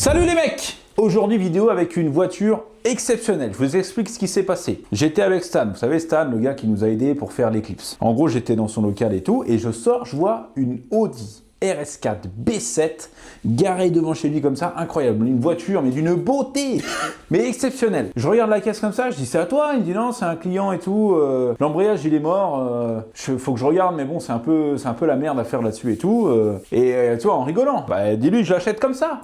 Salut les mecs! Aujourd'hui vidéo avec une voiture exceptionnelle. Je vous explique ce qui s'est passé. J'étais avec Stan, vous savez Stan, le gars qui nous a aidé pour faire l'Eclipse. En gros j'étais dans son local et tout, et je sors, je vois une Audi RS4 B7 garée devant chez lui comme ça, incroyable. Une voiture mais d'une beauté, mais exceptionnelle. Je regarde la caisse comme ça, je dis c'est à toi? Il me dit non, c'est un client et tout. L'embrayage il est mort. Faut que je regarde, mais bon c'est un peu la merde à faire là-dessus et tout. Et tu vois en rigolant, bah dis-lui je l'achète comme ça.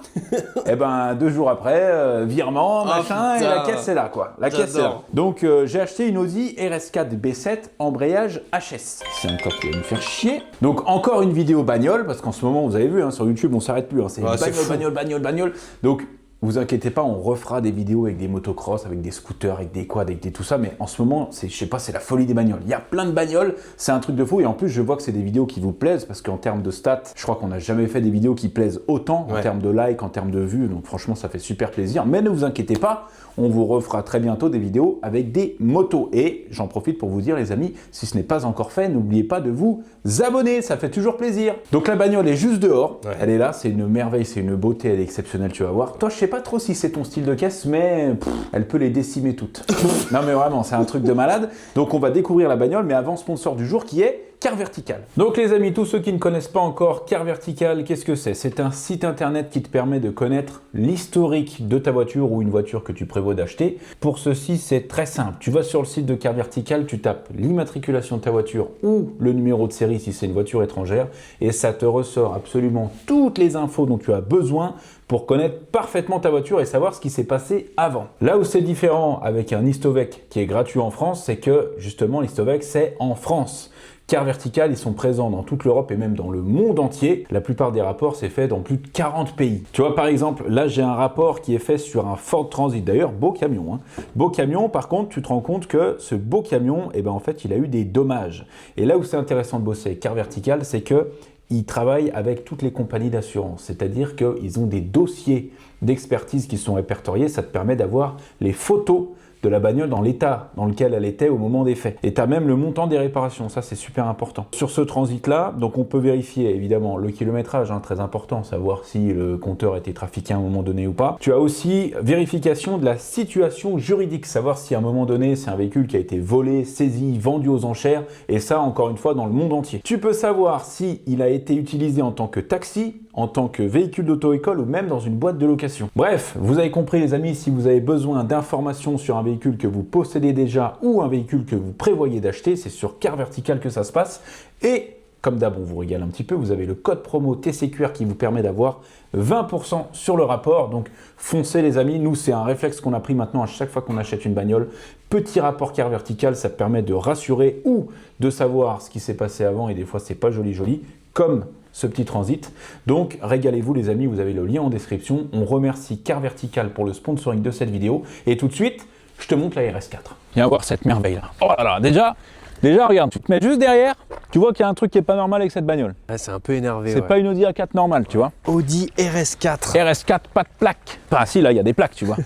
Et ben 2 jours après, virement, machin, et la caisse est là quoi. La caisse est là. Donc j'ai acheté une Audi RS4 B7 embrayage HS. C'est encore qui va me faire chier. Donc encore une vidéo bagnole parce qu'en ce moment vous avez vu hein, sur YouTube on s'arrête plus. Hein, c'est bagnole. Donc vous inquiétez pas, on refera des vidéos avec des motocross, avec des scooters, avec des quads, avec tout ça, mais en ce moment, je sais pas, c'est la folie des bagnoles. Il y a plein de bagnoles, c'est un truc de fou, et en plus, je vois que c'est des vidéos qui vous plaisent, parce qu'en termes de stats, je crois qu'on n'a jamais fait des vidéos qui plaisent autant, en termes de likes, en termes de vues, donc franchement, ça fait super plaisir. Mais ne vous inquiétez pas, on vous refera très bientôt des vidéos avec des motos. Et j'en profite pour vous dire, les amis, si ce n'est pas encore fait, n'oubliez pas de vous abonner, ça fait toujours plaisir. Donc la bagnole est juste dehors, elle est là, c'est une merveille, c'est une beauté, elle est exceptionnelle, tu vas voir. Toi, je sais pas trop si c'est ton style de caisse, mais elle peut les décimer toutes. Non mais vraiment, c'est un truc de malade. Donc on va découvrir la bagnole, mais avant, sponsor du jour qui est Car Vertical. Donc les amis, tous ceux qui ne connaissent pas encore Car Vertical, qu'est-ce que c'est? C'est un site internet qui te permet de connaître l'historique de ta voiture ou une voiture que tu prévois d'acheter. Pour ceci, c'est très simple. Tu vas sur le site de Car Vertical, tu tapes l'immatriculation de ta voiture ou le numéro de série si c'est une voiture étrangère et ça te ressort absolument toutes les infos dont tu as besoin pour connaître parfaitement ta voiture et savoir ce qui s'est passé avant. Là où c'est différent avec un Histovec qui est gratuit en France, c'est que justement l'Histovec c'est en France. Car Vertical, ils sont présents dans toute l'Europe et même dans le monde entier. La plupart des rapports, c'est fait dans plus de 40 pays. Tu vois, par exemple, là, j'ai un rapport qui est fait sur un Ford Transit. D'ailleurs, beau camion. Hein. Beau camion, par contre, tu te rends compte que ce beau camion, eh ben, en fait, il a eu des dommages. Et là où c'est intéressant de bosser avec Car Vertical, c'est que ils travaillent avec toutes les compagnies d'assurance. C'est-à-dire qu'ils ont des dossiers d'expertise qui sont répertoriés. Ça te permet d'avoir les photos de la bagnole dans l'état dans lequel elle était au moment des faits. Et tu as même le montant des réparations, ça c'est super important. Sur ce transit-là, donc on peut vérifier évidemment le kilométrage, hein, très important, savoir si le compteur a été trafiqué à un moment donné ou pas. Tu as aussi vérification de la situation juridique, savoir si à un moment donné c'est un véhicule qui a été volé, saisi, vendu aux enchères, et ça encore une fois dans le monde entier. Tu peux savoir si il a été utilisé en tant que taxi, en tant que véhicule d'auto-école ou même dans une boîte de location. Bref, vous avez compris les amis, si vous avez besoin d'informations sur un véhicule que vous possédez déjà ou un véhicule que vous prévoyez d'acheter, c'est sur Car Vertical que ça se passe. Et comme d'hab, on vous régale un petit peu, vous avez le code promo TCQR qui vous permet d'avoir 20% sur le rapport. Donc foncez les amis, nous c'est un réflexe qu'on a pris maintenant à chaque fois qu'on achète une bagnole. Petit rapport Car Vertical, ça te permet de rassurer ou de savoir ce qui s'est passé avant et des fois c'est pas joli, comme ce petit transit. Donc régalez-vous les amis, vous avez le lien en description. On remercie Car Vertical pour le sponsoring de cette vidéo. Et tout de suite, je te montre la RS4. Viens voir cette merveille là. Oh là là, déjà regarde, tu te mets juste derrière, tu vois qu'il y a un truc qui est pas normal avec cette bagnole. Ouais, c'est un peu énervé. C'est pas une Audi A4 normale, tu vois. Audi RS4. RS4, pas de plaque. Enfin si, là il y a des plaques, tu vois.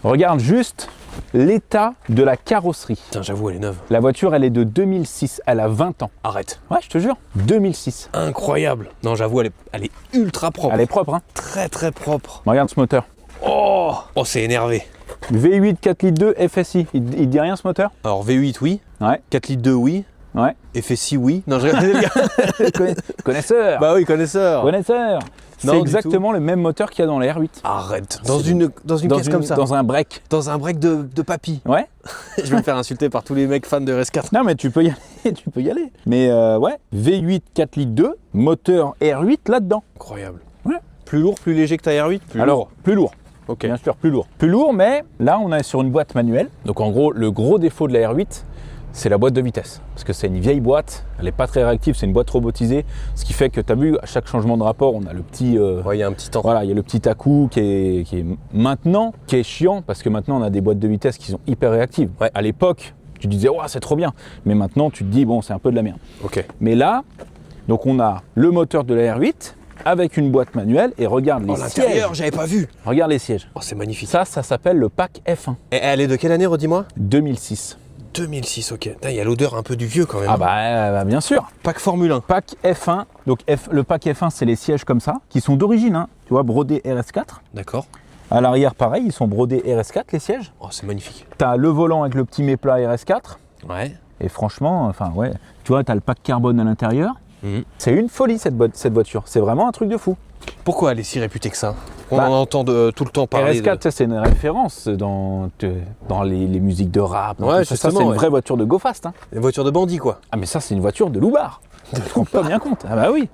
Regarde juste l'état de la carrosserie. Putain, j'avoue, elle est neuve. La voiture, elle est de 2006, elle a 20 ans. Arrête. Ouais, je te jure, 2006. Incroyable. Non, j'avoue, elle est ultra propre. Elle est propre, hein. Très très propre. Regarde ce moteur. Oh, c'est énervé. V8 4 litres 2 FSI, il dit rien ce moteur? Alors V8 oui. Ouais. 4 litres 2 oui. Ouais. FSI oui. Non, je rigole. Connaisseur. Bah oui, connaisseur. Connaisseur. C'est exactement le même moteur qu'il y a dans la R8. Arrête. Dans une caisse comme ça. Dans un break. Dans un break de papy. Ouais. Je vais me faire insulter par tous les mecs fans de RS4. Non mais tu peux y aller, tu peux y aller. Mais ouais, V8 4 litres 2, moteur R8 là-dedans. Incroyable. Ouais. Plus lourd, plus léger que ta R8? Plus lourd. Ok. Bien sûr, plus lourd. Plus lourd, mais là on est sur une boîte manuelle. Donc en gros, le gros défaut de la R8, c'est la boîte de vitesse. Parce que c'est une vieille boîte, elle n'est pas très réactive, c'est une boîte robotisée. Ce qui fait que tu as vu, à chaque changement de rapport, on a le petit... ouais, il y a un petit temps. Voilà, il y a le petit à-coup qui est maintenant, qui est chiant, parce que maintenant on a des boîtes de vitesse qui sont hyper réactives. Ouais. À l'époque, tu disais, oh, c'est trop bien. Mais maintenant, tu te dis, bon, c'est un peu de la merde. Ok. Mais là, donc on a le moteur de la R8, avec une boîte manuelle et regarde les sièges. L'intérieur, j'avais pas vu. Regarde les sièges. Oh, c'est magnifique. Ça s'appelle le pack F1. Et elle est de quelle année, redis-moi? 2006. 2006, ok. Il y a l'odeur un peu du vieux quand même. Ah bah bien sûr. Pack Formule 1. Pack F1, donc le pack F1 c'est les sièges comme ça, qui sont d'origine, hein, tu vois, brodés RS4. D'accord. À l'arrière pareil, ils sont brodés RS4 les sièges. Oh, c'est magnifique. T'as le volant avec le petit méplat RS4. Ouais. Et franchement, enfin ouais, tu vois, t'as le pack carbone à l'intérieur. C'est une folie cette voiture, c'est vraiment un truc de fou. Pourquoi elle est si réputée que ça? On en entend tout le temps parler. RS4, ça, c'est une référence dans les musiques de rap. Ouais, ça, c'est une vraie voiture de Go Fast. Hein. Une voiture de bandit, quoi. Ah mais ça, c'est une voiture de loupard. Tu te rends pas bien compte. Ah bah oui,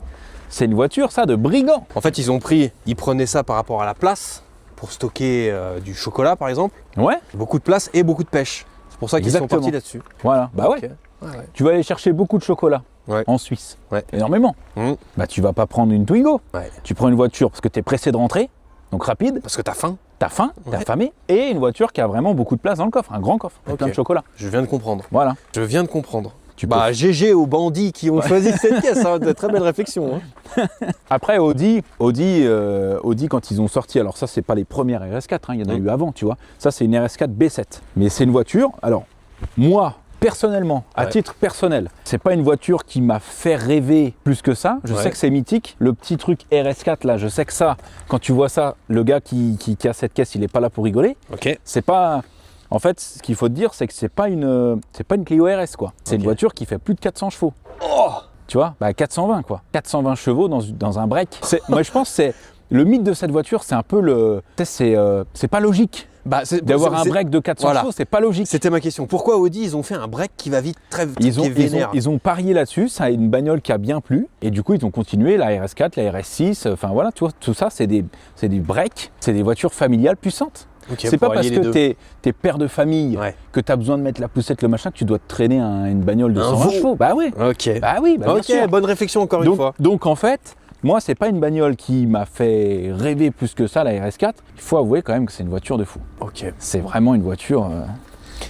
c'est une voiture, ça, de brigand. En fait, ils prenaient ça par rapport à la place, pour stocker du chocolat, par exemple. Ouais. Beaucoup de place et beaucoup de pêche. C'est pour ça qu'ils sont partis là-dessus. Voilà, bah ouais. Okay. Ouais. Tu vas aller chercher beaucoup de chocolat. Ouais. En Suisse, ouais. Énormément. Bah tu vas pas prendre une Twingo, tu prends une voiture parce que tu es pressé de rentrer, donc rapide. Parce que t'as faim. T'as faim, t'es affamé, et une voiture qui a vraiment beaucoup de place dans le coffre, un grand coffre, avec plein de chocolat. Je viens de comprendre. Voilà. Je viens de comprendre. Bah GG aux bandits qui ont choisi cette pièce, hein, de très belle réflexion. Hein. Après Audi, quand ils ont sorti, alors ça c'est pas les premières RS4, hein, il y en a eu avant, tu vois. Ça c'est une RS4 B7, mais c'est une voiture, alors moi, personnellement, à titre personnel, c'est pas une voiture qui m'a fait rêver plus que ça. Je sais que c'est mythique. Le petit truc RS4 là, je sais que ça, quand tu vois ça, le gars qui a cette caisse, il est pas là pour rigoler. Ok. C'est pas. En fait, ce qu'il faut te dire, c'est que c'est pas une Clio RS quoi. C'est une voiture qui fait plus de 400 chevaux. Oh, tu vois, bah 420 quoi. 420 chevaux dans un break. Moi je pense que c'est le mythe de cette voiture, c'est un peu le. C'est pas logique. D'avoir un break de 400 chevaux, c'est pas logique. C'était ma question. Pourquoi Audi, ils ont fait un break qui va vite, très vite, ils ont parié là-dessus, ça a une bagnole qui a bien plu, et du coup ils ont continué, la RS4, la RS6, enfin voilà, tu vois, tout ça c'est des breaks, c'est des voitures familiales puissantes. Okay, c'est pas parce que t'es père de famille, que t'as besoin de mettre la poussette, le machin, que tu dois te traîner une bagnole de 120 chevaux. Bah oui. Ok. Bah oui, bien sûr. Bonne réflexion encore une fois. Donc en fait, moi, c'est pas une bagnole qui m'a fait rêver plus que ça, la RS4. Il faut avouer quand même que c'est une voiture de fou. Ok. C'est vraiment une voiture.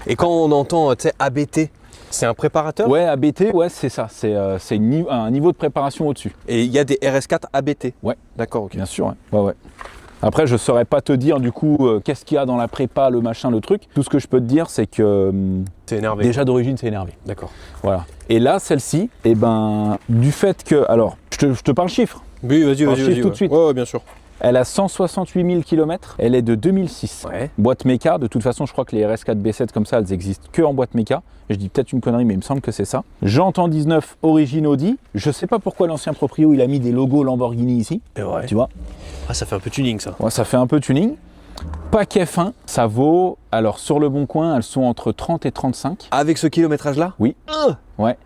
Et quand on entend, tu sais, ABT, c'est un préparateur? Ouais, ABT, ouais, c'est ça. C'est un niveau de préparation au-dessus. Et il y a des RS4 ABT? Ouais. D'accord, ok. Bien sûr, ouais. Après, je saurais pas te dire du coup qu'est-ce qu'il y a dans la prépa, le machin, le truc. Tout ce que je peux te dire, c'est que c'est énervé. Déjà d'origine, c'est énervé. D'accord. Voilà. Et là, celle-ci, du fait que, alors, je te parle chiffres. Oui, vas-y. Tout de suite. Ouais, bien sûr. Elle a 168 000 km, elle est de 2006. Ouais. Boîte méca, de toute façon, je crois que les RS4 B7 comme ça, elles existent que en boîte méca. Je dis peut-être une connerie, mais il me semble que c'est ça. Jantes 19, origine Audi. Je sais pas pourquoi l'ancien proprio, il a mis des logos Lamborghini ici. Ouais. Tu vois. Ah, ça fait un peu tuning, ça. Ouais, ça fait un peu tuning. Pack F1, ça vaut, alors sur le bon coin, elles sont entre 30 et 35. Avec ce kilométrage-là? Oui. Ouais.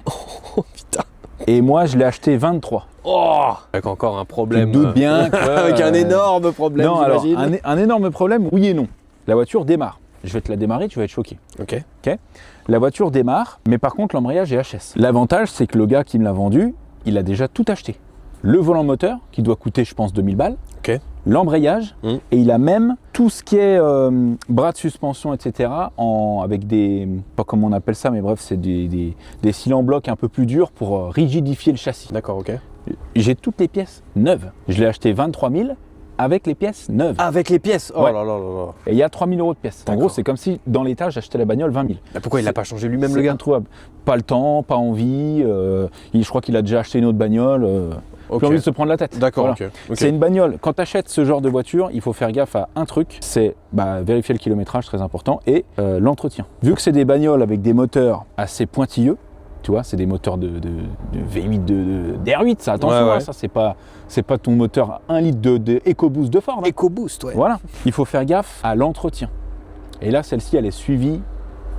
Oh, putain. Et moi, je l'ai acheté 23. Oh, avec encore un problème. Tu te doutes bien que, avec un énorme problème. Non, alors un énorme problème, oui et non. La voiture démarre. Je vais te la démarrer, tu vas être choqué. Ok. La voiture démarre, mais par contre l'embrayage est HS. L'avantage, c'est que le gars qui me l'a vendu, il a déjà tout acheté. Le volant moteur, qui doit coûter, je pense, 2000 balles. Ok. L'embrayage, et il a même tout ce qui est bras de suspension, etc. avec des, pas comment on appelle ça, mais bref, c'est des cils en bloc un peu plus durs pour rigidifier le châssis. D'accord, ok. J'ai toutes les pièces neuves. Je l'ai acheté 23 000 avec les pièces neuves. Avec les pièces? Oh ouais. Là là là là. Et il y a 3 000 € de pièces. En gros, c'est comme si dans l'état, j'achetais la bagnole 20 000. Mais pourquoi il l'a pas changé lui-même, le gars? Introuvable. Pas le temps, pas envie. Je crois qu'il a déjà acheté une autre bagnole. Plus envie de se prendre la tête. D'accord, voilà. ok. C'est une bagnole. Quand tu achètes ce genre de voiture, il faut faire gaffe à un truc, c'est vérifier le kilométrage, très important, et l'entretien. Vu que c'est des bagnoles avec des moteurs assez pointilleux, tu vois, c'est des moteurs de V8, d'R8, ça, attention, ouais. Ça, c'est pas ton moteur 1 litre de EcoBoost de Ford. Hein. EcoBoost, ouais. Voilà, il faut faire gaffe à l'entretien. Et là, celle-ci, elle est suivie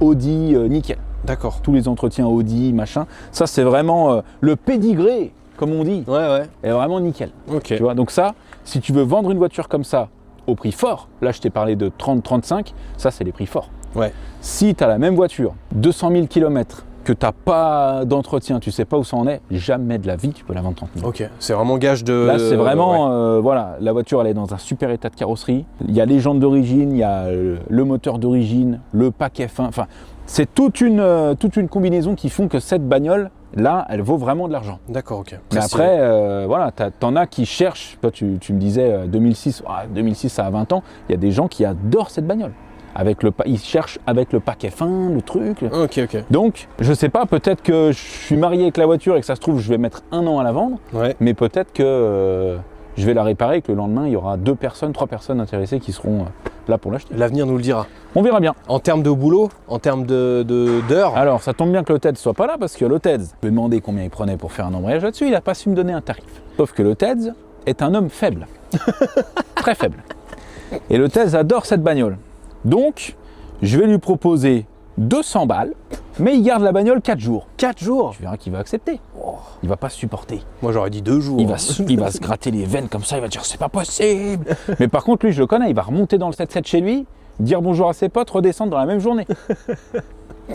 Audi nickel. D'accord. Tous les entretiens Audi, machin, ça, c'est vraiment le pédigré, comme on dit, est vraiment nickel. Okay. Tu vois, donc ça, si tu veux vendre une voiture comme ça au prix fort, là je t'ai parlé de 30-35, ça c'est les prix forts. Ouais. Si tu as la même voiture, 200 000 km, que tu n'as pas d'entretien, tu sais pas où ça en est, jamais de la vie tu peux la vendre 30 000. Ok, c'est vraiment gage de... Là c'est vraiment, voilà, la voiture elle est dans un super état de carrosserie, il y a les jantes d'origine, il y a le moteur d'origine, le pack F1, enfin c'est toute une combinaison qui font que cette bagnole, là, elle vaut vraiment de l'argent. D'accord, ok. Mais après, voilà, t'en as qui cherchent, toi tu me disais 2006, 2006 ça a 20 ans, il y a des gens qui adorent cette bagnole. il cherche avec le paquet fin, le truc. Ok. Donc, je sais pas, peut-être que je suis marié avec la voiture et que ça se trouve, je vais mettre 1 an à la vendre. Ouais. Mais peut-être que je vais la réparer et que le lendemain, il y aura 2 personnes, 3 personnes intéressées qui seront là pour l'acheter. L'avenir nous le dira. On verra bien. En termes de boulot, en termes d'heures. Alors, ça tombe bien que le TEDS soit pas là parce que le TEDS, je lui ai demandé combien il prenait pour faire un embrayage là-dessus, il n'a pas su me donner un tarif. Sauf que le TEDS est un homme faible. Très faible. Et le TEDS adore cette bagnole. Donc, je vais lui proposer 200 balles, mais il garde la bagnole 4 jours. 4 jours. Tu verras qu'il va accepter. Il va pas se supporter. Moi j'aurais dit 2 jours. Il va se gratter les veines comme ça, il va dire c'est pas possible. Mais par contre, lui, je le connais, il va remonter dans le 7-7 chez lui, dire bonjour à ses potes, redescendre dans la même journée.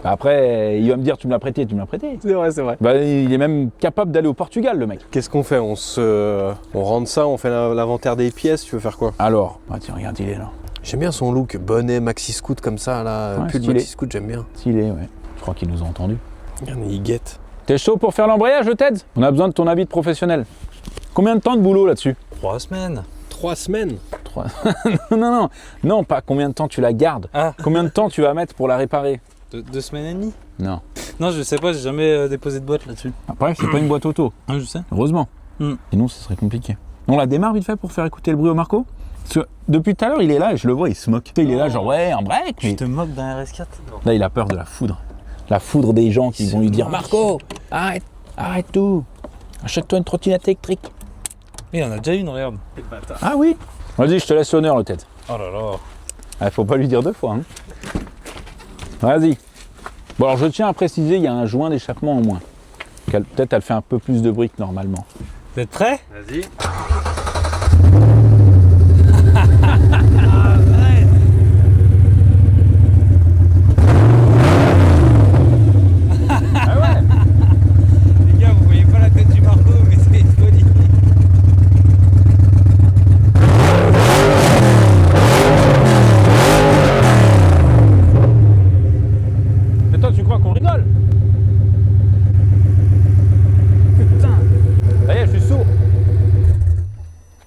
Après, il va me dire tu me l'as prêté. C'est vrai. Bah, il est même capable d'aller au Portugal, le mec. Qu'est-ce qu'on fait? On rentre ça, on fait l'inventaire des pièces, tu veux faire quoi? Alors, bah tiens, regarde, il est là. J'aime bien son look, bonnet, maxi scoot comme ça, là, Ouais, pull stylé. maxi scoot, j'aime bien. Stylé, ouais. Je crois qu'il nous a entendus. Regarde, il guette. T'es chaud pour faire l'embrayage, le TEDS? On a besoin de ton avis de professionnel. Combien de temps de boulot là-dessus? 3 semaines. 3 semaines? 3. Non, pas combien de temps tu la gardes. Ah. Combien de temps tu vas mettre pour la réparer? 2 semaines et demie. Non. Non, je sais pas, j'ai jamais déposé de boîte là-dessus. Après, c'est pas une boîte auto. Ah, je sais. Heureusement. Sinon, ce serait compliqué. On la démarre vite fait pour faire écouter le bruit au Marco? Parce que depuis tout à l'heure, il est là et je le vois, il se moque. Tu sais, il est là, genre, ouais, un break. Tu te moques d'un RS4? Là, il a peur de la foudre. La foudre des gens qui vont lui dire Marco, arrête tout. Achète-toi une trottinette électrique. Il en a déjà une, regarde. Ah oui? Vas-y, je te laisse l'honneur, le tête. Oh là là. Ah, faut pas lui dire 2 fois. Hein. Vas-y. Bon, alors je tiens à préciser, il y a un joint d'échappement en moins. Peut-être elle fait un peu plus de bruit que normalement. Vous êtes prêts? Vas-y. Les gars, vous voyez pas la tête du Marco, mais c'est une folie. Mais toi, tu crois qu'on rigole? Putain. Ça y est, je suis sourd.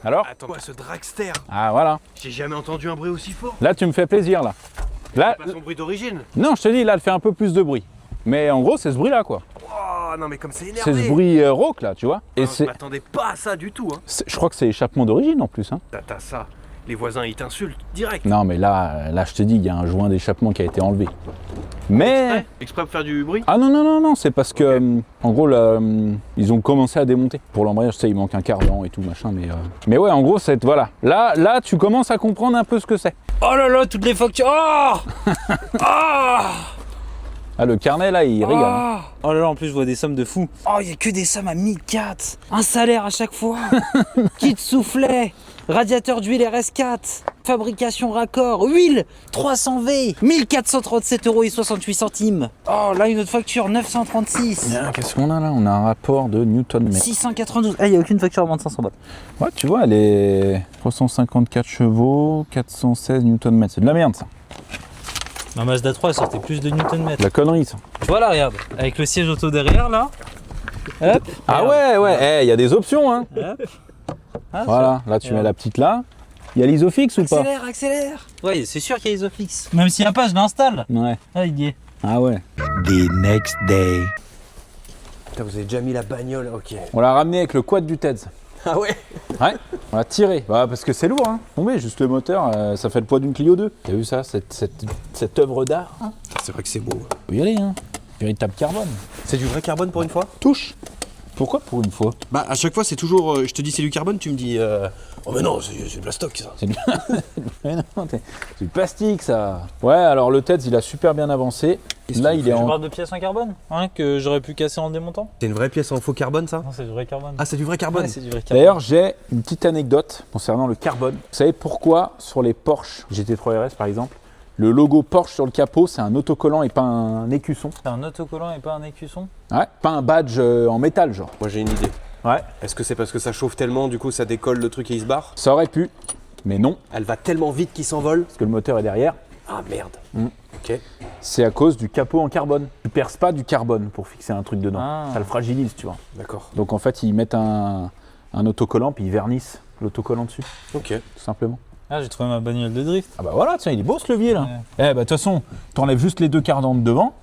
Alors? Attends, ce dragster, Ah, voilà. j'ai jamais entendu un bruit aussi fort. Là, tu me fais plaisir, là. Là, Pas son bruit d'origine. non, je te dis, là, elle fait un peu plus de bruit. Mais en gros, c'est ce bruit-là, quoi. Oh non, mais comme c'est énervé. C'est ce bruit rauque, là, tu vois. Et Je c'est, m'attendais pas à ça du tout. Hein. je crois que c'est échappement d'origine, en plus. Hein. T'as ça. Les voisins, ils t'insultent direct. Non, mais là, je te dis, il y a un joint d'échappement qui a été enlevé. Mais... Ouais, exprès pour faire du bruit. Ah non, c'est parce que, en gros, là, ils ont commencé à démonter. Pour l'embrayage, tu sais, il manque un cardan et tout, machin, mais ouais, en gros, c'est, voilà. Là, tu commences à comprendre un peu ce que c'est. Oh là là, toutes les factures. Oh. Ah, le carnet, là, il rigole. Hein. Oh là là, en plus, je vois des sommes de fous. Oh, il y a que des sommes à 1004. Un salaire à chaque fois. Kit soufflet. Radiateur d'huile RS4. Fabrication raccord. Huile 300V. 1437,68 €. Oh, là, une autre facture. 936. Ah, qu'est-ce qu'on a là? On a un rapport de Newton-mètre. 692. Ah, il n'y a aucune facture à moins de 500 balles. Ouais, tu vois, elle est 354 chevaux, 416 Nm. C'est de la merde, ça. Ma Mazda 3, elle sortait plus de Newton-mètre. La connerie, ça. Voilà, regarde. Avec le siège auto derrière, là. Hop. Ah regarde. ouais, il y a des options, hein. Hop. Ah, Voilà, là, tu mets la petite là. Il y a l'isofix ou pas? accélère. Ouais, c'est sûr qu'il y a Isofix. Même s'il n'y a pas, je l'installe. Ouais. Ah, il y est. Ah ouais. The next day. Putain, vous avez déjà mis la bagnole, ok. On l'a ramené avec le quad du TEDS. Ah ouais? Ouais, on l'a tiré. Bah, parce que c'est lourd, hein. Tombé, juste le moteur, ça fait le poids d'une Clio 2. T'as vu ça, cette œuvre d'art? C'est vrai que c'est beau. Faut y aller, hein. Véritable carbone. C'est du vrai carbone pour une fois? Touche. Pourquoi pour une fois? Bah à chaque fois c'est toujours, je te dis c'est du carbone, tu me dis oh mais non c'est de la stock ça. C'est du... Mais non, c'est du plastique, ça. Ouais, alors le TEDS, il a super bien avancé. Là, il est Je en... parle de pièces en carbone, hein, que j'aurais pu casser en démontant. C'est une vraie pièce en faux carbone ça? Non, c'est du vrai carbone. Ah c'est du vrai carbone? Ouais, c'est du vrai carbone. D'ailleurs, j'ai une petite anecdote concernant le carbone. Vous savez pourquoi sur les Porsche GT3 RS par exemple, le logo Porsche sur le capot, c'est un autocollant et pas un écusson? C'est un autocollant et pas un écusson? Ouais, pas un badge en métal, genre. Moi j'ai une idée. Ouais. Est-ce que c'est parce que ça chauffe tellement du coup ça décolle le truc et il se barre? Ça aurait pu, mais non, Elle va tellement vite qu'il s'envole? parce que le moteur est derrière. Ah merde. Ok. C'est à cause du capot en carbone. Tu perces pas du carbone pour fixer un truc dedans. Ah. Ça le fragilise, tu vois. D'accord. Donc en fait, ils mettent un autocollant puis ils vernissent l'autocollant dessus, Ok. tout simplement. Ah, j'ai trouvé ma bagnole de drift. Ah bah voilà, tiens, il est beau ce levier là. Eh bah de toute façon, t'enlèves juste les deux cardans de devant,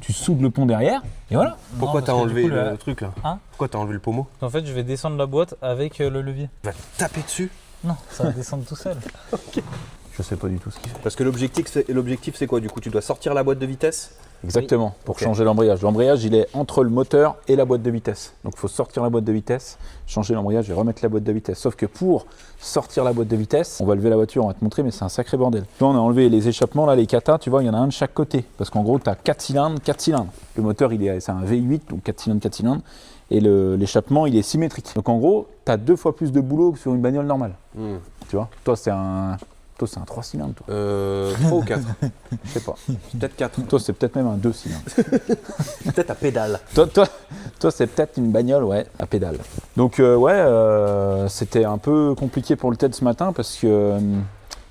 tu soudes le pont derrière, et voilà. Pourquoi Non, t'as parce que enlevé du coup, le truc là? Hein? Pourquoi t'as enlevé le pommeau? En fait, je vais descendre la boîte avec le levier. Tu vas taper dessus? Non, ça va descendre tout seul. Je sais pas du tout ce qu'il fait. Parce que l'objectif c'est quoi du coup? Tu dois sortir la boîte de vitesse? Exactement, pour Ok. changer l'embrayage. L'embrayage, il est entre le moteur et la boîte de vitesse. Donc il faut sortir la boîte de vitesse, changer l'embrayage et remettre la boîte de vitesse. Sauf que pour sortir la boîte de vitesse, on va lever la voiture, on va te montrer, mais c'est un sacré bordel. Là, on a enlevé les échappements, là, les katas, tu vois, il y en a un de chaque côté. Parce qu'en gros, tu as 4 cylindres, 4 cylindres. Le moteur, c'est un V8, donc 4 cylindres, 4 cylindres. Et l'échappement, il est symétrique. Donc en gros, tu as 2 fois plus de boulot que sur une bagnole normale. Tu vois, toi, c'est un 3 cylindres, toi. 3 ou 4? Je sais pas. Peut-être 4. Toi, c'est peut-être même un 2 cylindres. Peut-être à pédale. Toi, c'est peut-être une bagnole, ouais, à pédale. Donc, c'était un peu compliqué pour le TED ce matin parce que,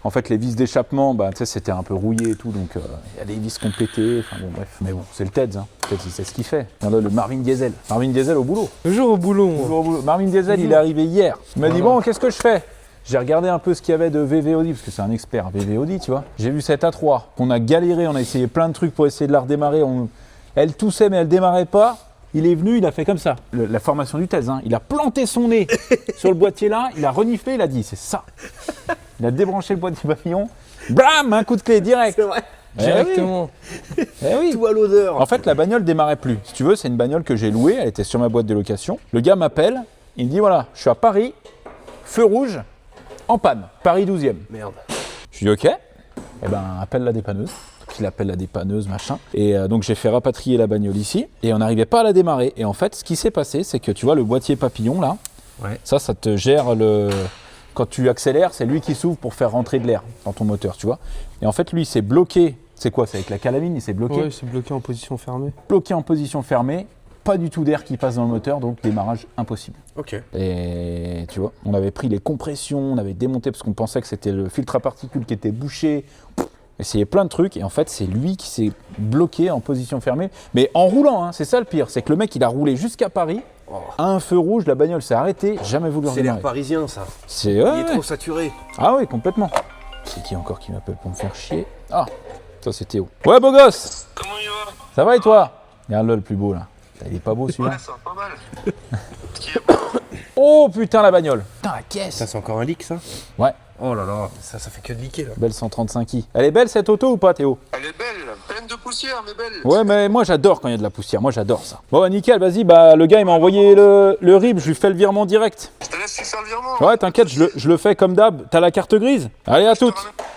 en fait, les vis d'échappement, bah, tu sais, c'était un peu rouillé et tout, donc il y a des vis qui ont pété. Enfin bon, bref. Mais bon, c'est le TED, hein. Peut-être il sait ce qu'il fait. Regarde là, le Marvin Diesel. Marvin Diesel au boulot. Toujours au boulot. Toujours au boulot. Marvin Diesel, il est arrivé hier. Il m'a dit, bon, qu'est-ce que je fais? J'ai regardé un peu ce qu'il y avait de VV Audi, parce que c'est un expert VV Audi, tu vois. J'ai vu cette A3, qu'on a galéré, on a essayé plein de trucs pour essayer de la redémarrer. Elle toussait, mais elle démarrait pas. Il est venu, il a fait comme ça. La formation du TED, hein. Il a planté son nez sur le boîtier là, il a reniflé, il a dit, c'est ça. Il a débranché le boîtier papillon, blam, un coup de clé direct. C'est vrai. Eh Directement. oui. Eh oui. Tout à l'odeur. En fait, la bagnole démarrait plus. Si tu veux, c'est une bagnole que j'ai louée, elle était sur ma boîte de location. Le gars m'appelle, il me dit, voilà, je suis à Paris, feu rouge, en panne, Paris 12e. Merde. Je dis ok, eh ben appelle la dépanneuse. Donc il appelle la dépanneuse, machin. Et donc j'ai fait rapatrier la bagnole ici et on n'arrivait pas à la démarrer. Et en fait, ce qui s'est passé, c'est que tu vois le boîtier papillon là, Ouais. ça te gère le. Quand tu accélères, c'est lui qui s'ouvre pour faire rentrer de l'air dans ton moteur, tu vois. Et en fait, lui, il s'est bloqué. C'est quoi? C'est avec la calamine, il s'est bloqué. Ouais, c'est bloqué en position fermée. Bloqué en position fermée. Pas du tout d'air qui passe dans le moteur, donc démarrage impossible. Ok. Et tu vois, on avait pris les compressions, on avait démonté parce qu'on pensait que c'était le filtre à particules qui était bouché. Essayé plein de trucs et en fait c'est lui qui s'est bloqué en position fermée, mais en roulant, hein, c'est ça le pire, c'est que le mec il a roulé jusqu'à Paris, à un feu rouge, la bagnole s'est arrêtée, jamais voulu C'est l'air redémarrer. parisien ça. C'est Il est trop saturé. Ah oui, complètement. C'est qui encore qui m'appelle pour me faire chier? Ah, ça c'est Théo. Ouais beau gosse. Comment il va? Ça va et toi? Regarde-le le plus beau là. Il est pas beau celui-là. Ouais, ça va pas mal. Oh putain la bagnole. Putain la caisse. Ça c'est encore un leak ça? Ouais, Oh là là, ça fait que de leaker là. belle 135i. Elle est belle cette auto ou pas Théo? Elle est belle, pleine de poussière, mais belle. Ouais, mais moi j'adore quand il y a de la poussière, moi j'adore ça. Bon, nickel, vas-y, bah le gars il m'a envoyé le RIB, je lui fais le virement direct. Je te laisse faire le virement. Ouais, t'inquiète, je le fais comme d'hab. T'as la carte grise? Allez, à toutes.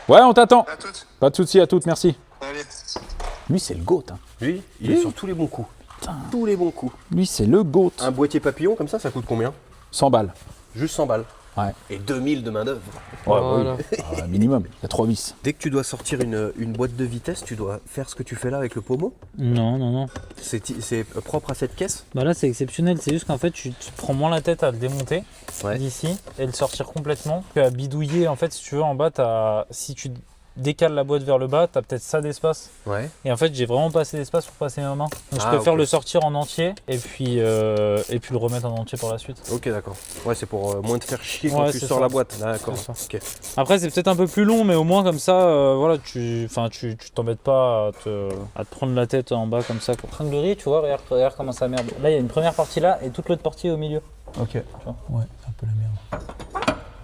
Ouais, on t'attend. À toutes. Pas de soucis, à toutes, merci. Allez. Lui, c'est le GOAT. Hein. Lui, il est sur tous les bons coups. Tous les bons coups. Lui, c'est le GOAT. Un boîtier papillon comme ça coûte combien? 100 balles. Juste 100 balles. Ouais. Et 2000 de main d'œuvre. Ouais, Voilà. oui. Minimum, il y a 3 vis. Dès que tu dois sortir une boîte de vitesse, tu dois faire ce que tu fais là avec le pommeau. Non, non, non. C'est propre à cette caisse. Bah là, c'est exceptionnel. C'est juste qu'en fait, tu te prends moins la tête à le démonter Ouais. d'ici et le sortir complètement que à bidouiller. En fait, si tu veux, en bas, si tu décales la boîte vers le bas, t'as peut-être ça d'espace. Ouais. Et en fait, j'ai vraiment pas assez d'espace pour passer ma main. Donc, je Ah, préfère ok. le sortir en entier et puis le remettre en entier pour la suite. Ok, d'accord. Ouais, c'est pour moins te faire chier quand Ouais, tu c'est sors ça. la boîte. D'accord. C'est Ok. Après, c'est peut-être un peu plus long, mais au moins comme ça, voilà, tu t'embêtes pas à te prendre la tête en bas comme ça. Tringlerie, tu vois, regarde comment ça merde. Là, il y a une première partie là et toute l'autre partie au milieu. Ok. vois. Ouais, c'est un peu la merde.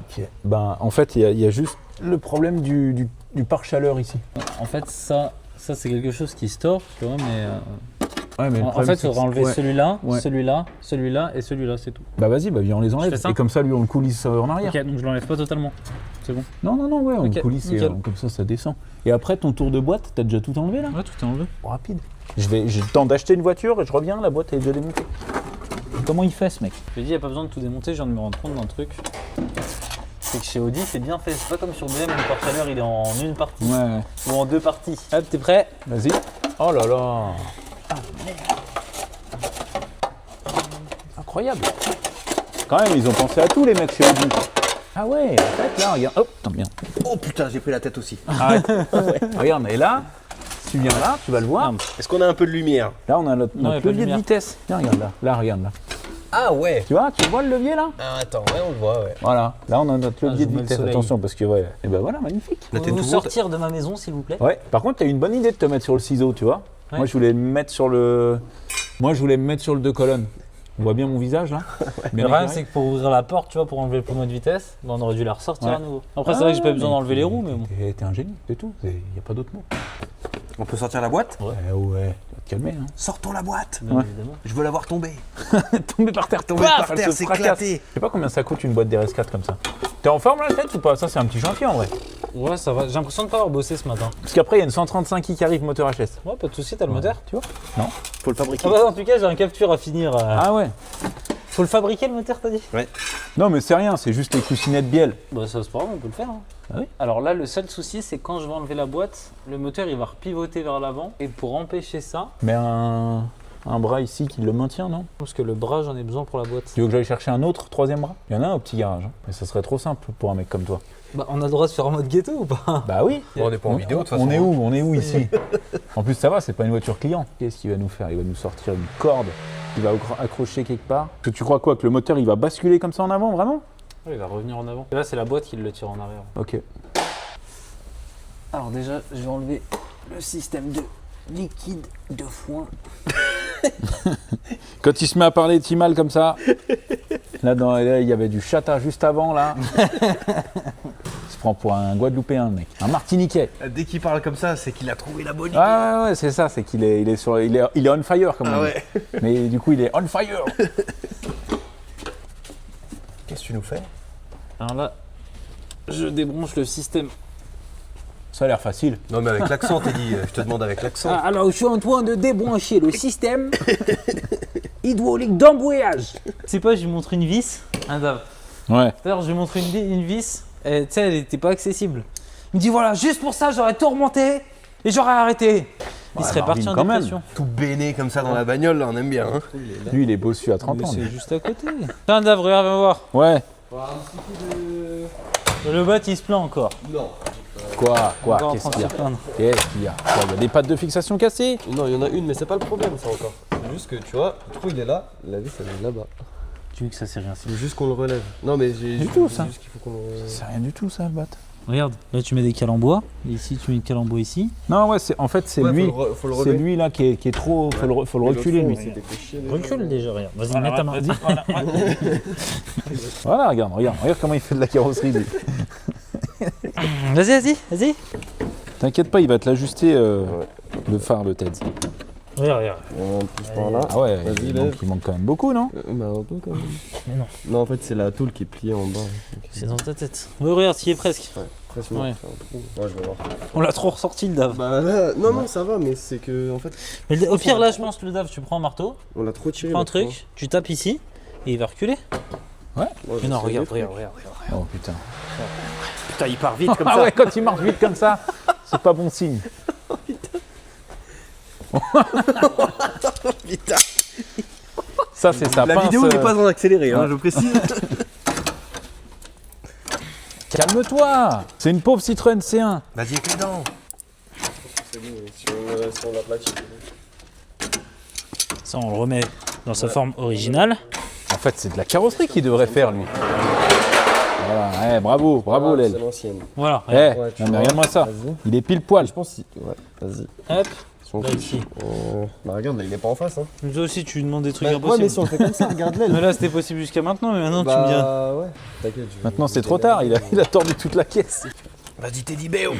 Ok. Ben, en fait, il y a juste le problème du pare-chaleur ici. En fait, ça c'est quelque chose qui se tord, tu vois, mais Ouais, mais en fait, il faudra enlever ouais. celui-là, Ouais. celui-là et celui-là, c'est tout. Bah vas-y, bah viens, on les enlève. Je fais ça Et comme ça, lui, on le coulisse en arrière. Ok, donc je l'enlève pas totalement. C'est bon. Non, ouais, on Ok, le coulisse et nickel. comme ça descend. Et après, ton tour de boîte, t'as déjà tout enlevé là? Ouais, tout est enlevé. Rapide. J'ai le temps d'acheter une voiture et je reviens, la boîte est déjà démontée. Comment il fait ce mec? Je te dis, il n'y a pas besoin de tout démonter, je viens de me rendre compte d'un truc. C'est que chez Audi, c'est bien fait. C'est pas comme sur BM, le pare-chaleur il est en une partie Ouais, ou en deux parties. Hop, t'es prêt? vas-y. Oh là là. Incroyable. Quand même, ils ont pensé à tout les mecs chez Audi. Ah ouais, en fait là, regarde. Oh, attends bien. Oh putain, j'ai pris la tête aussi. Arrête. Regarde, et là, tu viens là, tu vas le voir. Non, Est-ce qu'on a un peu de lumière? Là, on a notre Non, y a levier pas de de lumière. vitesse. Tiens, regarde là. Là, regarde là. Ah ouais. Tu vois le levier là? Ah, attends, ouais, on le voit, ouais. Voilà, là on a notre levier je de vous mets le vitesse, soleil. attention parce que ouais, et ben voilà, magnifique. Là, t'es Vous tout sortir de ma maison, s'il vous plaît. Ouais, par contre, t'as eu une bonne idée de te mettre sur le ciseau, tu vois. Ouais. Moi, je voulais me mettre sur le. Moi, je voulais me mettre sur le 2 colonnes. On voit bien mon visage là. Le problème, c'est que pour ouvrir la porte, tu vois, pour enlever le pneu de vitesse, on aurait dû la ressortir Ouais. à nouveau. Après, c'est vrai que j'ai pas besoin d'enlever les roues, mais bon. T'es un génie, c'est tout. Il n'y a pas d'autre mot. On peut sortir la boîte? Ouais, va te calmer. Hein. Sortons la boîte. Bien Ouais. évidemment. Je veux la voir tomber. Tomber par terre, Tomber par terre, c'est éclaté. Je sais pas combien ça coûte une boîte d'RS4 comme ça. T'es en forme là, tête ou pas? Ça, c'est un petit chantier en vrai. Ouais, ça va. J'ai l'impression de pas avoir bossé ce matin. Parce qu'après, il y a une 135i qui arrive moteur HS. Ouais, pas de soucis, t'as le moteur. Tu vois? Non. Faut le fabriquer. Ah bah, en tout cas, j'ai un capture à finir. Ah ouais. Faut le fabriquer, le moteur, t'as dit? Non, mais c'est rien, c'est juste les coussinettes bielles. Bah, ça, c'est pas grave, on peut le faire. Hein. Ah oui. Alors là, le seul souci, c'est quand je vais enlever la boîte, le moteur, il va repivoter vers l'avant. Et pour empêcher ça, Mais un bras ici qui le maintient, non? parce que le bras, j'en ai besoin pour la boîte. Tu veux que j'aille chercher un autre troisième bras? Il y en a un au petit garage. Hein. Mais ça serait trop simple pour un mec comme toi. Bah, on a le droit de faire en mode ghetto ou pas? Bah oui. Bon, on n'est pas en vidéo de toute façon. On est où ici? En plus, ça va, c'est pas une voiture client. Qu'est-ce qu'il va nous faire? Il va nous sortir une corde. Il va accrocher quelque part. Parce que tu crois quoi? Que le moteur il va basculer comme ça en avant, vraiment? Ouais, il va revenir en avant. Et là, c'est la boîte qui le tire en arrière. Ok. Alors déjà, je vais enlever le système de liquide de foin. Quand il se met à parler de Timal comme ça, là, il y avait du chata juste avant, là. Il se prend pour un Guadeloupéen, le mec. Un Martiniquais. Dès qu'il parle comme ça, c'est qu'il a trouvé la bonne idée. Ouais, c'est ça, c'est qu'il est, il est on fire, comme on dit. Mais du coup, il est on fire. Qu'est-ce que tu nous fais? Alors là, je débranche le système. Ça a l'air facile. Non, mais avec l'accent, t'es dit. Je te demande avec l'accent. Alors, je suis en train de débrancher le système hydraulique d'embrayage. Tu sais pas, je lui montre une vis. Un dave. Ouais. D'ailleurs, je lui montre une vis. Et tu sais, elle était pas accessible. Il me dit voilà, juste pour ça, j'aurais tout remonté et j'aurais arrêté. Il serait Marvin, parti en quand même. dépression. Tout béné comme ça dans la bagnole, là, on aime bien. Hein. Lui, il est bossu à 30 ans. C'est lui. juste à côté. Tiens, Dave, regarde, viens voir. Ouais. Le bat, il se plaint encore. Quoi Encore en Qu'est-ce train de qu'il y se a? plaindre. Qu'est-ce qu'il y a? Quoi, il y a des pattes de fixation cassées? Non, il y en a une, mais c'est pas le problème, ça encore. C'est juste que tu vois, le trou il est là, la vis elle est là-bas. Tu veux que ça c'est rien. Il faut juste qu'on le relève. Non, mais j'ai Du tout, ça. juste qu'il faut qu'on le relève. C'est rien du tout, ça, le bat. Regarde, là tu mets des cales en bois. Et ici, tu mets une cale en bois ici. Non, ouais, en fait, c'est Ouais, lui. faut le C'est relever. lui, là, qui est trop. Faut le reculer, lui. Recule déjà, regarde. Vas-y, mets ta main. Voilà, regarde comment il fait de la carrosserie, lui. Vas-y. T'inquiète pas, il va te l'ajuster, le phare, le TEDS. Regarde. On pousse par là. Ah ouais, Vas-y, donc lève. il manque quand même beaucoup, non? Bah, un peu quand même. Mais non. Non, en fait, c'est la tôle qui est pliée en bas. C'est dans ta tête. Ouais, regarde, il est presque. Presque, Ouais. c'est un trou. Ouais, je vais voir. On l'a trop ressorti le Dave. Bah là, non, ça va, mais c'est que, en fait, Mais au pire, là, je pense que le Dave, tu prends un marteau, on l'a trop tu tiré. prends un là, tu vois. truc, tu tapes ici, et il va reculer. Ouais, Mais non, j'essaie regarde. Oh putain. Putain, il part vite comme Ah ça. ouais, quand il marche vite comme ça, c'est pas bon signe. Putain. Ça, c'est sa La pince. vidéo n'est pas en accéléré, hein, ouais. je précise. Calme-toi. C'est une pauvre Citroën C1. Vas-y, avec les dents. C'est bon, si on l'aplatit. Ça, on le remet dans sa forme originale. En fait, c'est de la carrosserie qu'il devrait faire, lui. Voilà, bravo, Ah, l'aile. C'est l'ancienne. Voilà. Eh, Ouais, tu non, mais vois. regarde-moi ça. Vas-y. Il est pile poil. Je pense si. Ouais, vas-y. Hop, Si on là, touche. ici. Bah, regarde, là, il est pas en face, hein. Toi aussi, tu lui demandes des trucs Ouais, impossibles. mais si on le fait comme ça, regarde l'aile. Mais là, c'était possible jusqu'à maintenant, mais maintenant, tu me dis. Bah, ouais. T'inquiète. Maintenant, c'est trop tard. Il a tordu toute la caisse. Vas-y, Teddy Béo.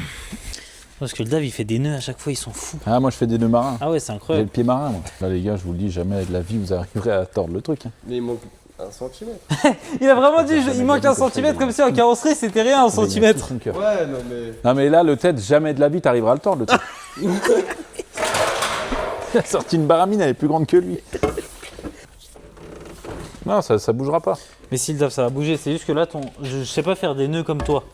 Parce que le Dave, il fait des nœuds à chaque fois, ils sont fous. Ah, moi, je fais des nœuds marins. Ah ouais, c'est J'ai le incroyable. pied marin, moi. Là, les gars, je vous le dis, jamais de la vie, vous arriverez à tordre le truc. Hein. Mais il manque 1 centimètre. Il a vraiment dit, il il manque manque un un centimètre, comme si en carrosserie, c'était rien, un centimètre. Tout son cœur. Ouais, non, mais. Non, mais là, le tête, jamais de la vie, t'arriveras à le tordre, le truc. Il a sorti une baramine, elle est plus grande que lui. Non, ça bougera pas. Mais si le Dave, ça va bouger, c'est juste que là, je sais pas faire des nœuds comme toi.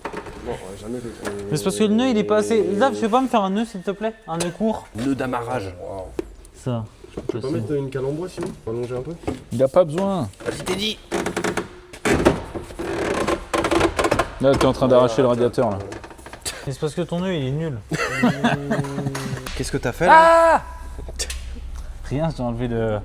Non, on va jamais fait. Mais c'est parce que le nœud, il est pas assez. Le Dave, tu peux pas me faire un nœud, s'il te plaît? Un nœud court. Nœud d'amarrage. Ça. Tu peux pas mettre une cale en bois sinon? Allonger un peu? Il a pas besoin. Vas-y, Teddy. Là, t'es en train d'arracher le radiateur, là. Mais c'est parce que ton nœud, il est nul. Qu'est-ce que t'as fait là? Rien, j'ai enlevé le.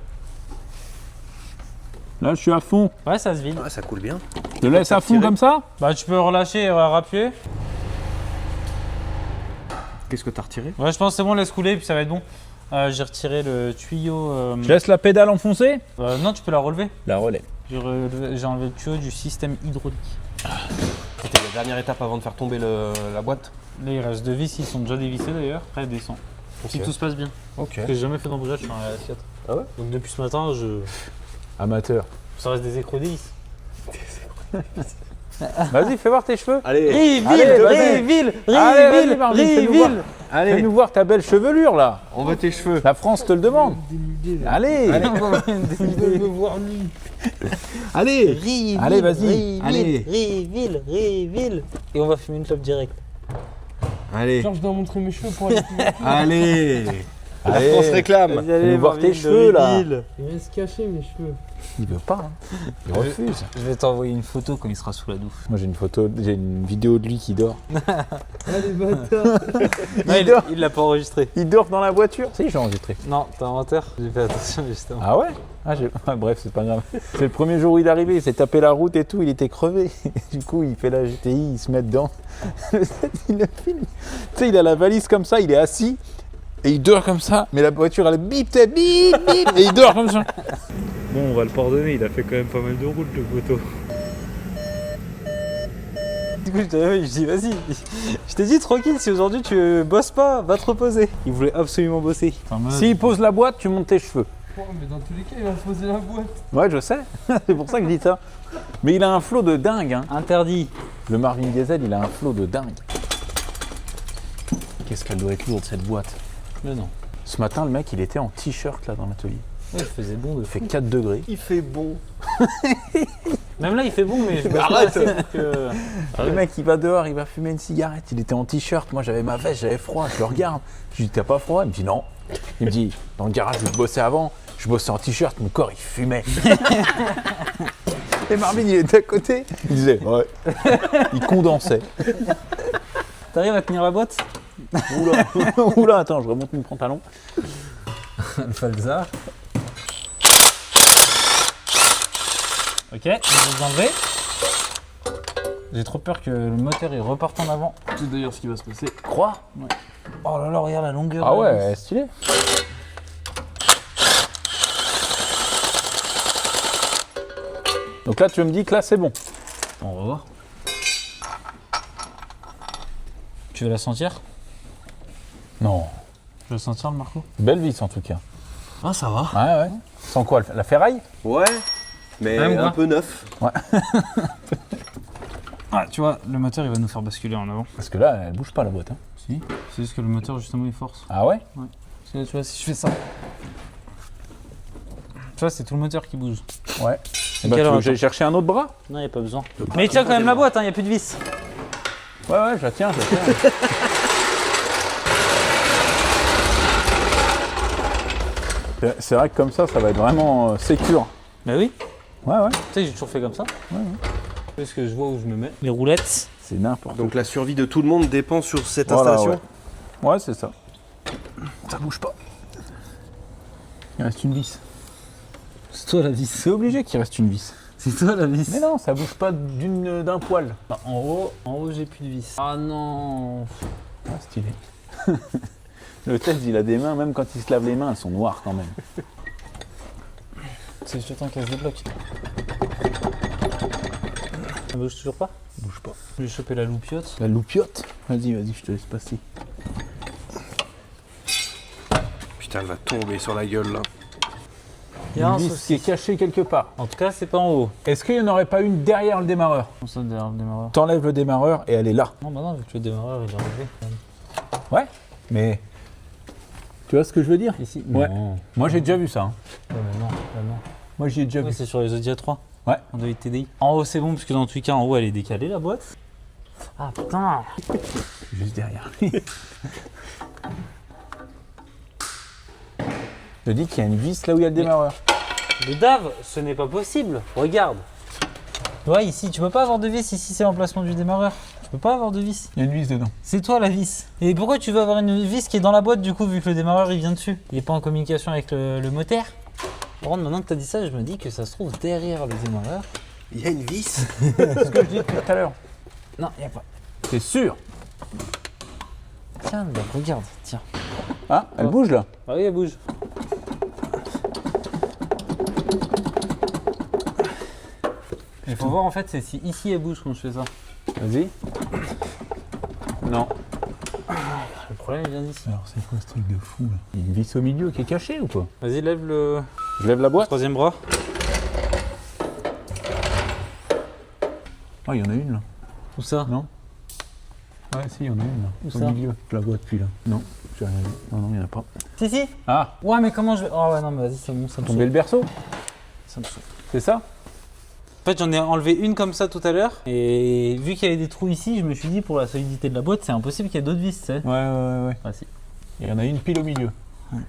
Là, je suis à fond. Ouais, ça se vide. Ouais, ça coule bien. Je le laisse à fond comme ça? Bah, tu peux relâcher et rappuyer. Qu'est-ce que t'as retiré? Ouais, je pense que c'est bon, laisse couler, puis ça va être bon. J'ai retiré le tuyau. Je laisse la pédale enfoncée? Non, tu peux la relever. La relève. J'ai enlevé le tuyau du système hydraulique. C'était la dernière étape avant de faire tomber la boîte. Là, il reste 2 vis, ils sont déjà dévissés d'ailleurs. Après, elle descend. Si tout se passe bien. Ok. Parce que j'ai jamais fait d'embrayage sur un RS4. Ah ouais? Donc depuis ce matin, Amateur. ça reste des écrous d'hélice. Vas-y, fais voir tes cheveux. Allez. Allez, Riville, vas-y. Riville, Allez, vas-y, Riville, Marvin, fais-nous voir. Riville. Fais-nous voir ta belle chevelure là. On voit tes cheveux. La France te le demande. Allez. Allez. Riville, Allez, vas-y. Riville, Allez. Riville, Riville. Et on va fumer une clope direct. Allez. Genre, je dois montrer mes cheveux pour aller plus loin. Allez. La Allez. France réclame. Vas-y, allez, Fais-nous voir Marvin tes cheveux, là. Riville. Il va se cacher mes cheveux. Il veut pas. Hein. Il refuse. Je vais t'envoyer une photo quand il sera sous la douche. Moi j'ai une vidéo de lui qui dort. Allez, bâtard. Il l'a pas enregistré. Il dort dans la voiture. Si, j'ai enregistré. Non, t'as inventeur. J'ai fait attention justement. Ah ouais? Bref, c'est pas grave. C'est le premier jour où il est arrivé, il s'est tapé la route et tout, il était crevé. Du coup, il fait la GTI, il se met dedans. Il le filme. Tu sais, il a la valise comme ça, il est assis et il dort comme ça. Mais la voiture, elle bip, bip, bip, et il dort comme ça. Bon, on va le pardonner, il a fait quand même pas mal de routes le poteau. Du coup, je dis vas-y, je t'ai dit tranquille, si aujourd'hui tu bosses pas, va te reposer. Il voulait absolument bosser. S'il pose la boîte, tu montes tes cheveux. Oh, mais dans tous les cas, il va poser la boîte. Ouais, je sais. C'est pour ça que je dis ça. Mais il a un flot de dingue. Hein. Interdit. Le Marvin Diesel, il a un flot de dingue. Qu'est-ce qu'elle doit être lourde cette boîte. Mais non. Ce matin, le mec, il était en t-shirt là dans l'atelier. Ouais, il faisait bon de Il fait 4 degrés. Il fait bon. Même là, il fait bon, mais je bosse pas arrête. assez pour que... Le mec, il va dehors, il va fumer une cigarette. Il était en t-shirt. Moi, j'avais ma veste, j'avais froid. Je le regarde. Je lui dis, t'as pas froid? Il me dit, non. Il me dit, dans le garage où je bossais avant, je bossais en t-shirt, mon corps, il fumait. Et Marvin, il était à côté. Il disait, ouais. Il condensait. T'arrives à tenir la boîte? Oula, oula, attends, je remonte mon pantalon. Le falza. Ok, je vous enlever. J'ai trop peur que le moteur il reparte en avant. C'est d'ailleurs ce qui va se passer. Croix? Oh là là, regarde la longueur. Ah de la vis. ouais, stylé. Donc là, tu me dis que là, c'est bon. On va voir. Tu veux la sentir? Non. Tu veux la sentir le Marco? Belle vis en tout cas. Ah ça va. Ouais, ouais. Sans quoi? La ferraille? Ouais. Mais Ouais, moi. un peu neuf. Ah tu vois, le moteur il va nous faire basculer en avant. Parce que là, elle bouge pas la boîte. Hein. Si. C'est juste que le moteur justement il force. Ah ouais? Parce que là, tu vois, si je fais ça. Tu vois, c'est tout le moteur qui bouge. Ouais. Et Bah, tu quelle veux heure, que j'aille chercher un autre bras? Non, il n'y a pas besoin. Mais tiens quand même la boîte, il n'y a plus de vis. Ouais, ouais, je la tiens, je la tiens. C'est vrai que comme ça va être vraiment sécure. Bah oui. Ouais, ouais. Tu sais, j'ai toujours fait comme ça. Parce que je vois où je me mets. Les roulettes. C'est n'importe quoi. Donc la survie de tout le monde dépend sur cette Voilà, installation. Ouais, c'est ça. Ça bouge pas. Il reste une vis. C'est toi la vis. C'est obligé qu'il reste une vis. C'est toi la vis. Mais non, ça bouge pas d'un poil. Bah, en haut, j'ai plus de vis. Ah non. Ah, stylé. Le test, il a des mains, même quand il se lave les mains, elles sont noires quand même. C'est juste le temps qu'elle se débloque. Ça bouge toujours pas? Bouge pas. Je vais choper la loupiote. La loupiote. Vas-y, vas-y, je te laisse passer. Putain, elle va tomber sur la gueule là. Il y a Une un vis souci. qui est cachée quelque part. En tout cas, c'est pas en haut. Est-ce qu'il n'y en aurait pas une derrière le démarreur? Comment ça derrière le démarreur? T'enlèves le démarreur et elle est là. Non, bah non, vu que le démarreur il est enlevé. Ouais, mais tu vois ce que je veux dire? Ici? Ouais. Non. Moi j'ai déjà vu ça. Hein. Ouais, mais non, là non. Moi j'y ai déjà Ouais, vu. c'est sur les Zodiac 3. Ouais. En 2 TDI. En haut, c'est bon, parce que dans tous les cas, en haut, elle est décalée, la boîte. Ah putain. Juste derrière. Je dis qu'il y a une vis là où il y a le démarreur. Le Dave, ce n'est pas possible. Regarde. Tu vois, ici, tu peux pas avoir de vis. Ici, c'est l'emplacement du démarreur. Tu peux pas avoir de vis. Il y a une vis dedans. C'est toi la vis. Et pourquoi tu veux avoir une vis qui est dans la boîte, du coup, vu que le démarreur, il vient dessus? Il est pas en communication avec le moteur? Par contre, maintenant que t'as dit ça, je me dis que ça se trouve derrière le démarreur. Il y a une vis. C'est ce que je dis depuis tout à l'heure. Non, y a pas. T'es sûr? Tiens, bah, regarde, tiens. Ah, elle bouge là. Ah oui, elle bouge. Il faut voir en fait, c'est si ici elle bouge quand je fais ça. Vas-y. Non. Le problème il vient d'ici. Alors c'est quoi ce truc de fou là? Il y a une vis au milieu qui est cachée ou quoi? Vas-y, lève le Je lève la boîte. troisième bras. Ah, il y en a une là. Où ça? Non? Ouais, si, il y en a une là. Où Au ça? milieu. Je la vois depuis là. Non, j'ai rien vu. Non, il n'y en a pas. Si, si. Ah, Ouais, mais comment je vais. Oh ouais, non, mais vas-y, c'est bon, ça me tomber saoule. le berceau? Ça me saoule. C'est ça? En fait, j'en ai enlevé une comme ça tout à l'heure. Et vu qu'il y avait des trous ici, je me suis dit pour la solidité de la boîte, c'est impossible qu'il y ait d'autres vis, tu sais. Ouais. Ah, si. Il y en a une pile au milieu. Il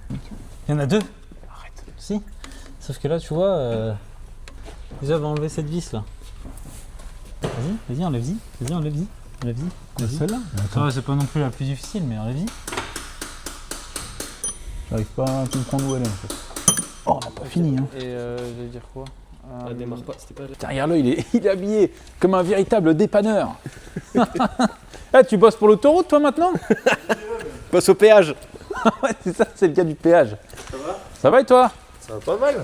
y en a deux. Arrête. Si. Sauf que là, tu vois, déjà, on va enlever cette vis là. Vas-y, enlève-y. Vas-y, enlève-y. Enlève-y. Vas-y. Celle-là? Ah ouais, c'est pas non plus la plus difficile, mais enlève-y. J'arrive pas à comprendre où elle est en fait. Oh, on n'a pas fini hein. Et je vais dire quoi Ah, démarre pas, c'était pas. Putain, regarde-le, il est habillé comme un véritable dépanneur. Eh, tu bosses pour l'autoroute toi maintenant? Passe au péage. Ouais, c'est ça, c'est le gars du péage. Ça va? Ça va et toi? Ça va pas mal.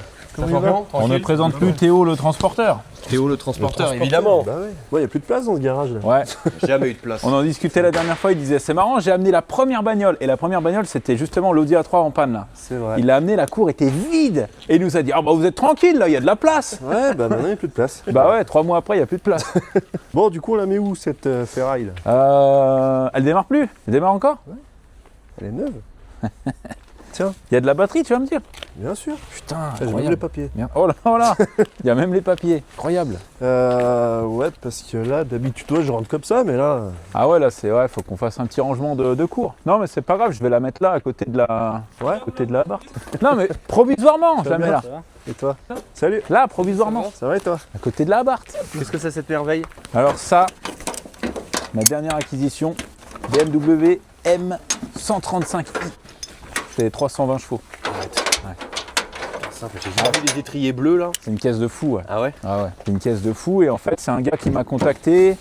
On ne présente plus Théo le transporteur. Théo le transporteur, évidemment. Bah ouais. Ouais, y a plus de place dans ce garage là. Ouais, Jamais eu de place. on en discutait la dernière fois, il disait c'est marrant, j'ai amené la première bagnole. Et la première bagnole, c'était justement l'Audi A3 en panne là. C'est vrai. Il l'a amené, la cour était vide. Et il nous a dit, ah bah vous êtes tranquille là, il y a de la place. Ouais, bah maintenant y a plus de place. Bah ouais, 3 mois après, il n'y a plus de place. Bon, du coup, on la met où cette ferraille là? Elle démarre plus? Elle démarre encore? Elle est neuve. Il y a de la batterie, tu vas me dire? Bien sûr. Putain, Ah, j'ai même les incroyable. papiers. Merde. Oh là, oh là. Il y a même les papiers, incroyable. Ouais, parce que là, d'habitude, toi, je rentre comme ça, mais là. Ah ouais, là c'est ouais, faut qu'on fasse un petit rangement de cours. Non mais c'est pas grave, je vais la mettre là à côté de la, Ouais. à côté de la barre. Non mais provisoirement, Ça va jamais bien, là. Ça va? Et toi? Salut. Là, provisoirement, Ça va et toi? à côté de la barre. Qu'est-ce que c'est cette merveille? Alors ça, ma dernière acquisition, BMW M135i. C'est 320 chevaux. Simple, j'ai jamais vu les étriers bleus là. C'est une caisse de fou, ouais. Ah ouais? Ah ouais, c'est une caisse de fou et en fait c'est un gars qui m'a contacté.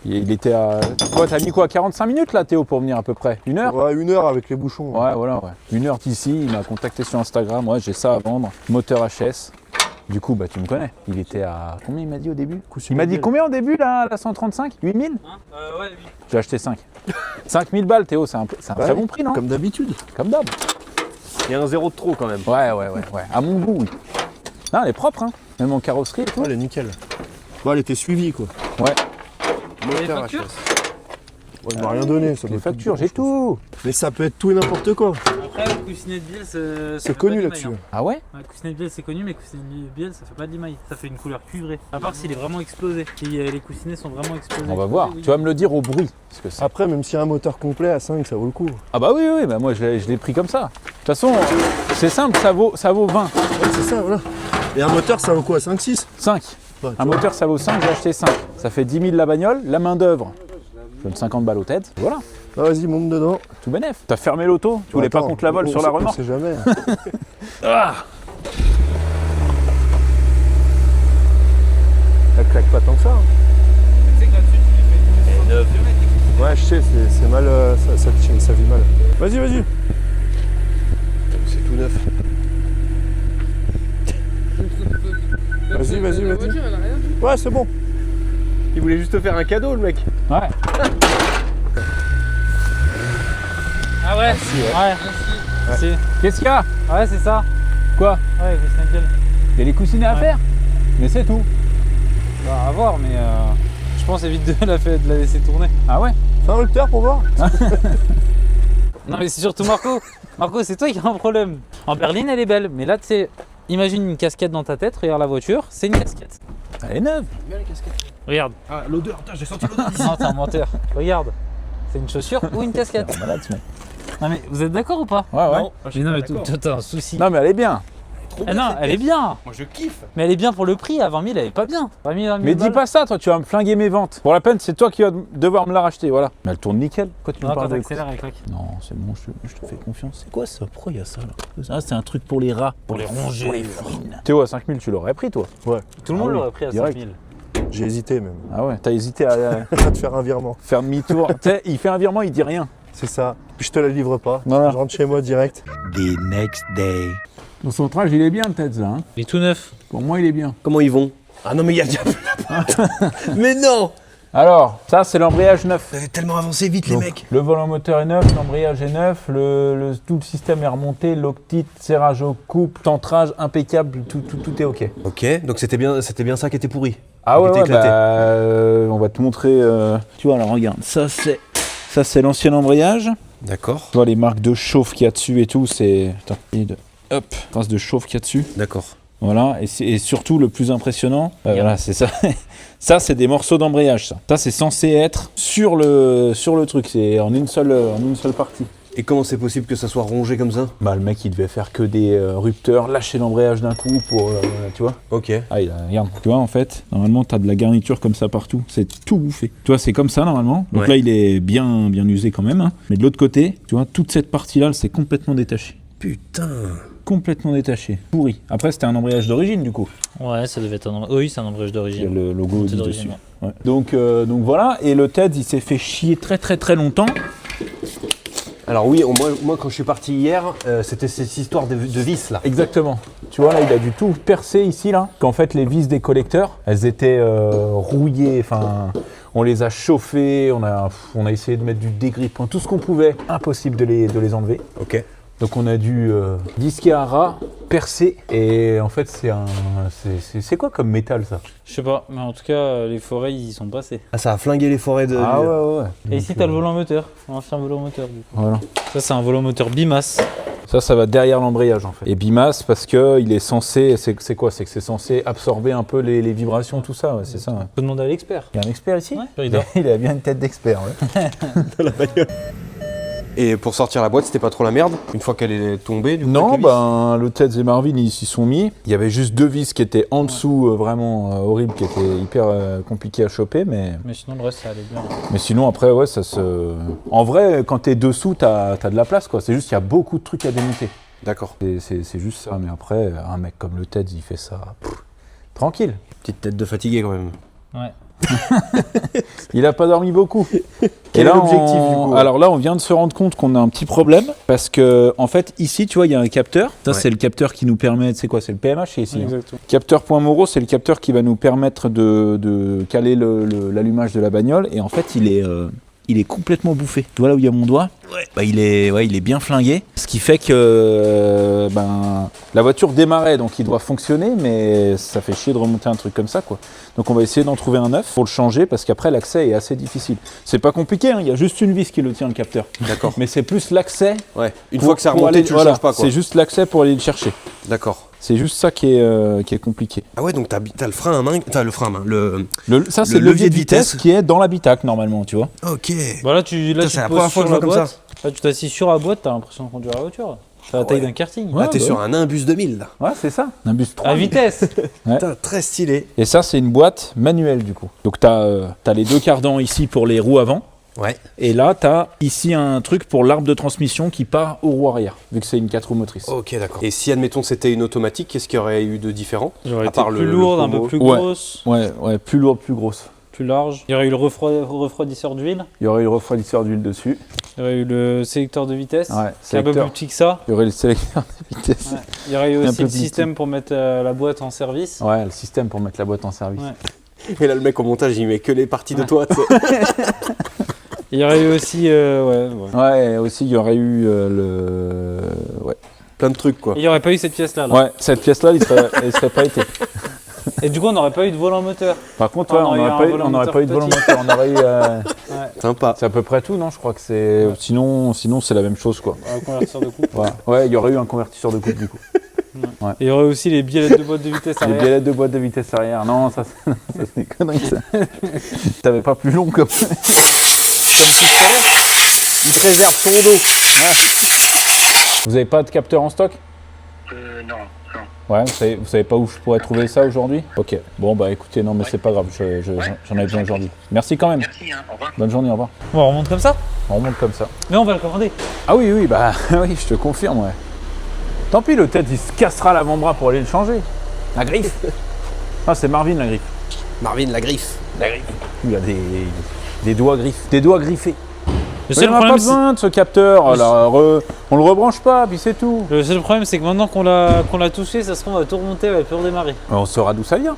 Il était à... Quoi, t'as mis quoi, 45 minutes là Théo pour venir à peu près? 1 heure? Ouais, 1 heure avec les bouchons. Ouais, voilà, ouais. 1 heure d'ici, il m'a contacté sur Instagram, ouais, j'ai ça à vendre, moteur HS. Du coup, bah tu me connais, il était à... Combien il m'a dit au début? Il m'a dit combien au début là, la 135? 8000? Ouais, oui. J'ai acheté 5. 5000 balles Théo, c'est un très bon prix, non? Comme d'habitude. Comme d'hab. Il y a un zéro de trop quand même. Ouais. À mon goût, oui. Non, elle est propre, hein. Même en carrosserie et tout. Ouais, elle est nickel. Bon, elle était suivie quoi. Ouais. Moteur factures HS. Ouais, il m'a rien donné. Ça Les doit factures, tout j'ai je pense. tout. Mais ça peut être tout et n'importe quoi. Après, le coussinet de bielle, C'est connu là-dessus. Ah ouais? Ouais, coussinet de bielle c'est connu, mais coussinet de bielle ça fait pas de limaille, ça fait une couleur cuivrée. À part s'il est vraiment explosé, si les coussinets sont vraiment explosés. On va voir. Oui. Tu vas me le dire au bruit. Parce que ça... Après, même s'il y a un moteur complet à 5, ça vaut le coup. Ah bah oui, bah moi je l'ai pris comme ça. De toute façon, c'est simple, ça vaut 20. Ouais, c'est ça, voilà. Et un moteur, ça vaut quoi? 5, 6? 5. Ouais, Un moteur ça vaut 5, j'ai acheté 5. Ça fait 10 000 la bagnole, la main d'œuvre. Je donne 50 balles aux têtes. Voilà, Ah, vas-y, monte dedans. tout bénef. T'as fermé l'auto? Tu voulais pas Attends, qu'on te la vole on sur la sait- remorque? On sait jamais. Ah, Elle claque pas tant que ça. hein. Tu sais que là-dessus, tu les fais neuve. Ouais, je sais, c'est mal, ça vit mal. Vas-y. C'est tout neuf. Vas-y. Ouais, c'est bon. Il voulait juste te faire un cadeau le mec. ouais. Ah ouais, ouais. Si. Qu'est-ce qu'il y a? Ouais, c'est ça. Quoi? Ouais, coussinet de bielle. Il y a des coussinets à Ouais. faire? Mais c'est tout. Bah, à voir, mais je pense évite de la laisser tourner. Ah ouais? Fais un rupteur pour voir. Non, mais c'est surtout Marco. Marco, c'est toi qui as un problème. En berline, elle est belle, mais là, tu sais, imagine une casquette dans ta tête, regarde la voiture, c'est une casquette. Elle est neuve. Regarde. Ah l'odeur, j'ai senti l'odeur. Non, t'es un menteur. Regarde. C'est une chaussure ou une casquette? Malade ce mec. Non, mais vous êtes d'accord ou pas? Ouais. Mais non, mais toi, t'as un souci. Non mais elle est bien. trop Ah bien. non, cette elle est pièce. bien. Moi je kiffe. Mais elle est bien pour le prix. À 20 000, elle est pas bien. 20 000, 20 000 Mais dis balles. pas ça, toi, tu vas me flinguer mes ventes. Pour la peine, c'est toi qui vas devoir me la racheter, voilà. Mais elle tourne nickel. Pourquoi tu me Non, parles quand de t'accélères, elle claque. Non, c'est bon, je te fais confiance. C'est quoi ça? Pourquoi il y a ça là? Ah, c'est un truc pour les rats. Pour les ronger. Pour les fouines. Théo, à 5000, tu l'aurais pris, toi? Ouais, Tout le monde Ah oui, l'aurait pris à 5 direct. 000. j'ai hésité même. Ah ouais, t'as hésité à À te faire un virement. faire demi-tour. Tu sais, il fait un virement, il dit rien. C'est ça. Puis je te la livre pas. Voilà. Je rentre chez moi direct. The next day. Son centrage, il est bien, le tête, là. Hein. Il est tout neuf. Pour moi, il est bien. Comment ils vont? Ah non mais il y a déjà Mais non. Alors, ça, c'est l'embrayage neuf. Vous avez tellement avancé vite Donc, les mecs. le volant moteur est neuf, l'embrayage est neuf, tout le système est remonté, l'octite, serrage au couple, centrage impeccable, tout est ok. Ok, donc c'était bien ça qui était pourri. Ah Qui ouais, était ouais, éclaté. on va te montrer. Tu vois, alors regarde, ça c'est l'ancien embrayage. D'accord, Tu vois les marques de chauffe qu'il y a dessus et tout, c'est... Attends, hop, trace de chauffe qu'il y a dessus. d'accord. Voilà, et surtout le plus impressionnant, voilà, c'est ça. Ça, c'est des morceaux d'embrayage, ça. Ça, c'est censé être sur le truc, c'est en une seule partie. Et comment c'est possible que ça soit rongé comme ça? Bah, le mec, il devait faire que des rupteurs, lâcher l'embrayage d'un coup pour, tu vois. Ok. Ah, regarde, tu vois, en fait, normalement, t'as de la garniture comme ça partout, c'est tout bouffé. Tu vois, c'est comme ça, normalement. Donc Ouais. là, il est bien usé quand même, hein. Mais de l'autre côté, tu vois, toute cette partie-là, c'est complètement détaché. Putain. Complètement détaché, pourri. Après, c'était un embrayage d'origine, du coup. Ouais, ça devait être un. Oui, c'est un embrayage Il y a d'origine. le logo C'est dessus. d'origine, Ouais. Donc voilà, et le TED, il s'est fait chier très très très longtemps. Alors oui, moi quand je suis parti hier, c'était cette histoire de vis là. Exactement. Tu vois, là, il a du tout percé ici, là. Qu'en fait, les vis des collecteurs, elles étaient rouillées. Enfin, on les a chauffées, on a essayé de mettre du dégrippant, tout ce qu'on pouvait. Impossible de les enlever. Ok. Donc on a dû disquer à ras, percer. Et en fait, c'est quoi comme métal, ça? Je sais pas, mais en tout cas, les forêts, ils y sont passés. Ah ça a flingué les forêts de... Ah ouais. Et ici, t'as le volant moteur. L'ancien volant moteur, du coup. Voilà. Ça, c'est un volant moteur Bimas. Ça va derrière l'embrayage en fait. Et Bimas parce que il est censé, c'est quoi? C'est que c'est censé absorber un peu les vibrations, tout ça, ouais, c'est ça. Ouais. Faut demander à l'expert. Il y a un expert ici? Ouais, il a bien une tête d'expert, ouais. Et pour sortir la boîte, c'était pas trop la merde une fois qu'elle est tombée du coup, Non, avec les vis ben le Ted et Marvin ils s'y sont mis. Il y avait juste deux vis qui étaient en dessous, vraiment horribles, qui étaient hyper compliquées à choper, mais sinon, le reste, ça allait bien. sinon après ouais ça se. En vrai, quand t'es dessous, t'as de la place quoi. C'est juste qu'il y a beaucoup de trucs à démonter. D'accord. C'est juste ça, mais après un mec comme le Ted il fait ça tranquille. Petite tête de fatigué quand même. Ouais. Il a pas dormi beaucoup. Quel est l'objectif, du coup? Alors là, on vient de se rendre compte qu'on a un petit problème parce que en fait, ici, tu vois, il y a un capteur. Ça, Ouais. c'est le capteur qui nous permet. C'est quoi? C'est le PMH, c'est ici. Hein. Exactement. Capteur point Moreau, c'est le capteur qui va nous permettre de caler l'allumage de la bagnole. Et en fait, il est complètement bouffé. Tu vois là où il y a mon doigt? Bah, il est bien flingué. Ce qui fait que la voiture démarrait, donc il doit fonctionner, mais ça fait chier de remonter un truc comme ça, quoi. Donc on va essayer d'en trouver un neuf pour le changer, parce qu'après l'accès est assez difficile. C'est pas compliqué, hein, il y a juste une vis qui le tient, le capteur. D'accord. Mais c'est plus l'accès. Ouais. Une pour- fois que c'est pour remonté, aller- tu le voilà, changes pas quoi. C'est juste l'accès pour aller le chercher. D'accord. C'est juste ça qui est compliqué. Ah ouais, donc t'as le frein à main, t'as le frein à main, Ça, c'est Le le levier de vitesse qui est dans l'habitacle, normalement, tu vois. Ok. Bah là, tu Putain, c'est te la poses première fois que sur je la vois comme boîte. Là, tu t'assis sur la boîte, t'as l'impression de conduire la voiture. C'est la taille d'un karting. Ouais. Là, t'es bah sur un Nimbus 2000 là. Ouais, c'est ça. Un bus 3. À vitesse. Putain, très stylé. Et ça, c'est une boîte manuelle, du coup. Donc, t'as les deux cardans ici pour les roues avant. Ouais. Et là, t'as ici un truc pour l'arbre de transmission qui part aux roues arrière, vu que c'est une 4 roues motrices. Ok, d'accord. Et si, admettons, c'était une automatique, qu'est-ce qu'il y aurait eu de différent? J'aurais À été part plus le lourde, un promo. peu plus Ouais. grosse, Ouais, plus lourde, plus grosse. plus large. Il y aurait eu le refroidisseur d'huile. Il y aurait eu le refroidisseur d'huile dessus. Il y aurait eu le sélecteur de vitesse. Ouais, C'est un peu plus sélecteur. petit que ça. Il y aurait le sélecteur de vitesse. Ouais. Il y aurait eu Un aussi peu le plus système pour mettre la boîte en service. Ouais, le système pour mettre la boîte en service. Ouais. Et là, le mec au montage, il met que les parties de toi. tu sais. Il y aurait eu aussi Ouais, aussi, il y aurait eu Ouais. Plein de trucs, quoi. Il n'y aurait pas eu cette pièce-là. Là. Ouais, cette pièce-là, elle serait pas été. Et du coup, on n'aurait pas eu de volant moteur. Par contre, Ah, ouais, on on aurait eu n'aurait un pas eu, volant on n'aurait pas eu de volant moteur moteur. On aurait eu. Sympa. C'est à peu près tout, non? Je crois que c'est. Sinon, c'est la même chose, quoi. Un convertisseur de coupe. Voilà. Ouais, il y aurait eu un convertisseur de coupe, du coup. Et il y aurait aussi les biellettes de boîte de vitesse Les arrière. biellettes de boîte de vitesse arrière. Non, ça c'est des conneries, ça. T'avais pas plus long comme. Comme tout Il préserve son dos. Vous avez pas de capteur en stock? Non, non. Ouais, vous savez pas où je pourrais trouver ça aujourd'hui? Ok. Bon, bah écoutez, non, mais c'est pas grave, j'en ai besoin aujourd'hui. Merci quand même. Merci, hein, au revoir. Bonne journée, au revoir. Bon, on remonte comme ça? On remonte comme ça. Mais on va le commander. Ah oui, oui, bah oui, je te confirme, ouais. Tant pis, le tête, il se cassera l'avant-bras pour aller le changer. La griffe. Ah, c'est Marvin, la griffe. Marvin, la griffe. La griffe. Il a des doigts griffes. Des doigts griffés. Le Mais seul on n'a pas problème, c'est... besoin de ce capteur, alors, on le rebranche pas, puis c'est tout. Le seul problème, c'est que maintenant qu'on l'a touché, ça se trouve, on va tout remonter, elle va plus redémarrer. On saura d'où ça vient.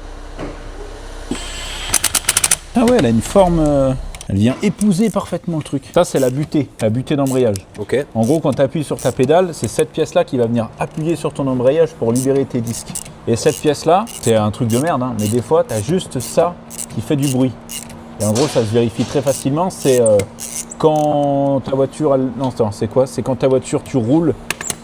Ah ouais, elle a une forme... elle vient épouser parfaitement le truc. Ça, c'est la butée d'embrayage. Ok. En gros, quand tu appuies sur ta pédale, c'est cette pièce-là qui va venir appuyer sur ton embrayage pour libérer tes disques. Et cette pièce-là, c'est un truc de merde, hein, mais des fois, tu as juste ça qui fait du bruit. Et en gros, ça se vérifie très facilement. C'est quand ta voiture... Non, c'est quoi? C'est quand ta voiture, tu roules,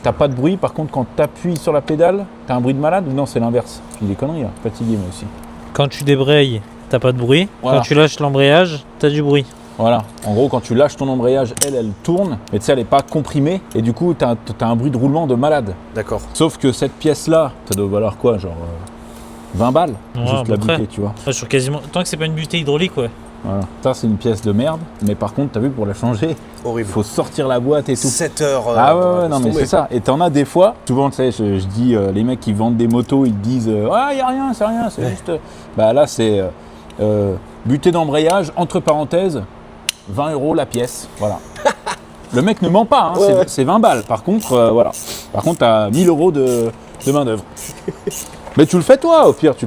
t'as pas de bruit. Par contre, quand tu appuies sur la pédale, tu as un bruit de malade ou non, c'est l'inverse? Je dis des conneries, là. Fatigué, moi aussi. Quand tu débrayes, t'as pas de bruit. Voilà. Quand tu lâches l'embrayage, t'as du bruit. Voilà, en gros quand tu lâches ton embrayage, elle tourne, mais tu sais elle n'est pas comprimée et du coup t'as un bruit de roulement de malade. D'accord. Sauf que cette pièce là, ça doit valoir quoi, genre 20 balles, Ouais, juste à peu la près. butée, tu vois. Moi, je suis quasiment... Tant que c'est pas une butée hydraulique, ouais. Voilà. Ça c'est une pièce de merde, mais par contre t'as vu pour la changer, il Horrible. faut sortir la boîte et tout. 7 heures. Ah ouais, non mais c'est ça. Et t'en as des fois, souvent tu sais, je dis, les mecs qui vendent des motos, ils te disent ah y a rien, c'est juste... Bah là c'est butée d'embrayage, entre parenthèses, 20 € la pièce, voilà. Le mec ne ment pas, hein, c'est 20 balles. Par contre, voilà. Par contre, t'as 1000 € de main d'œuvre. Mais tu le fais toi, au pire, tu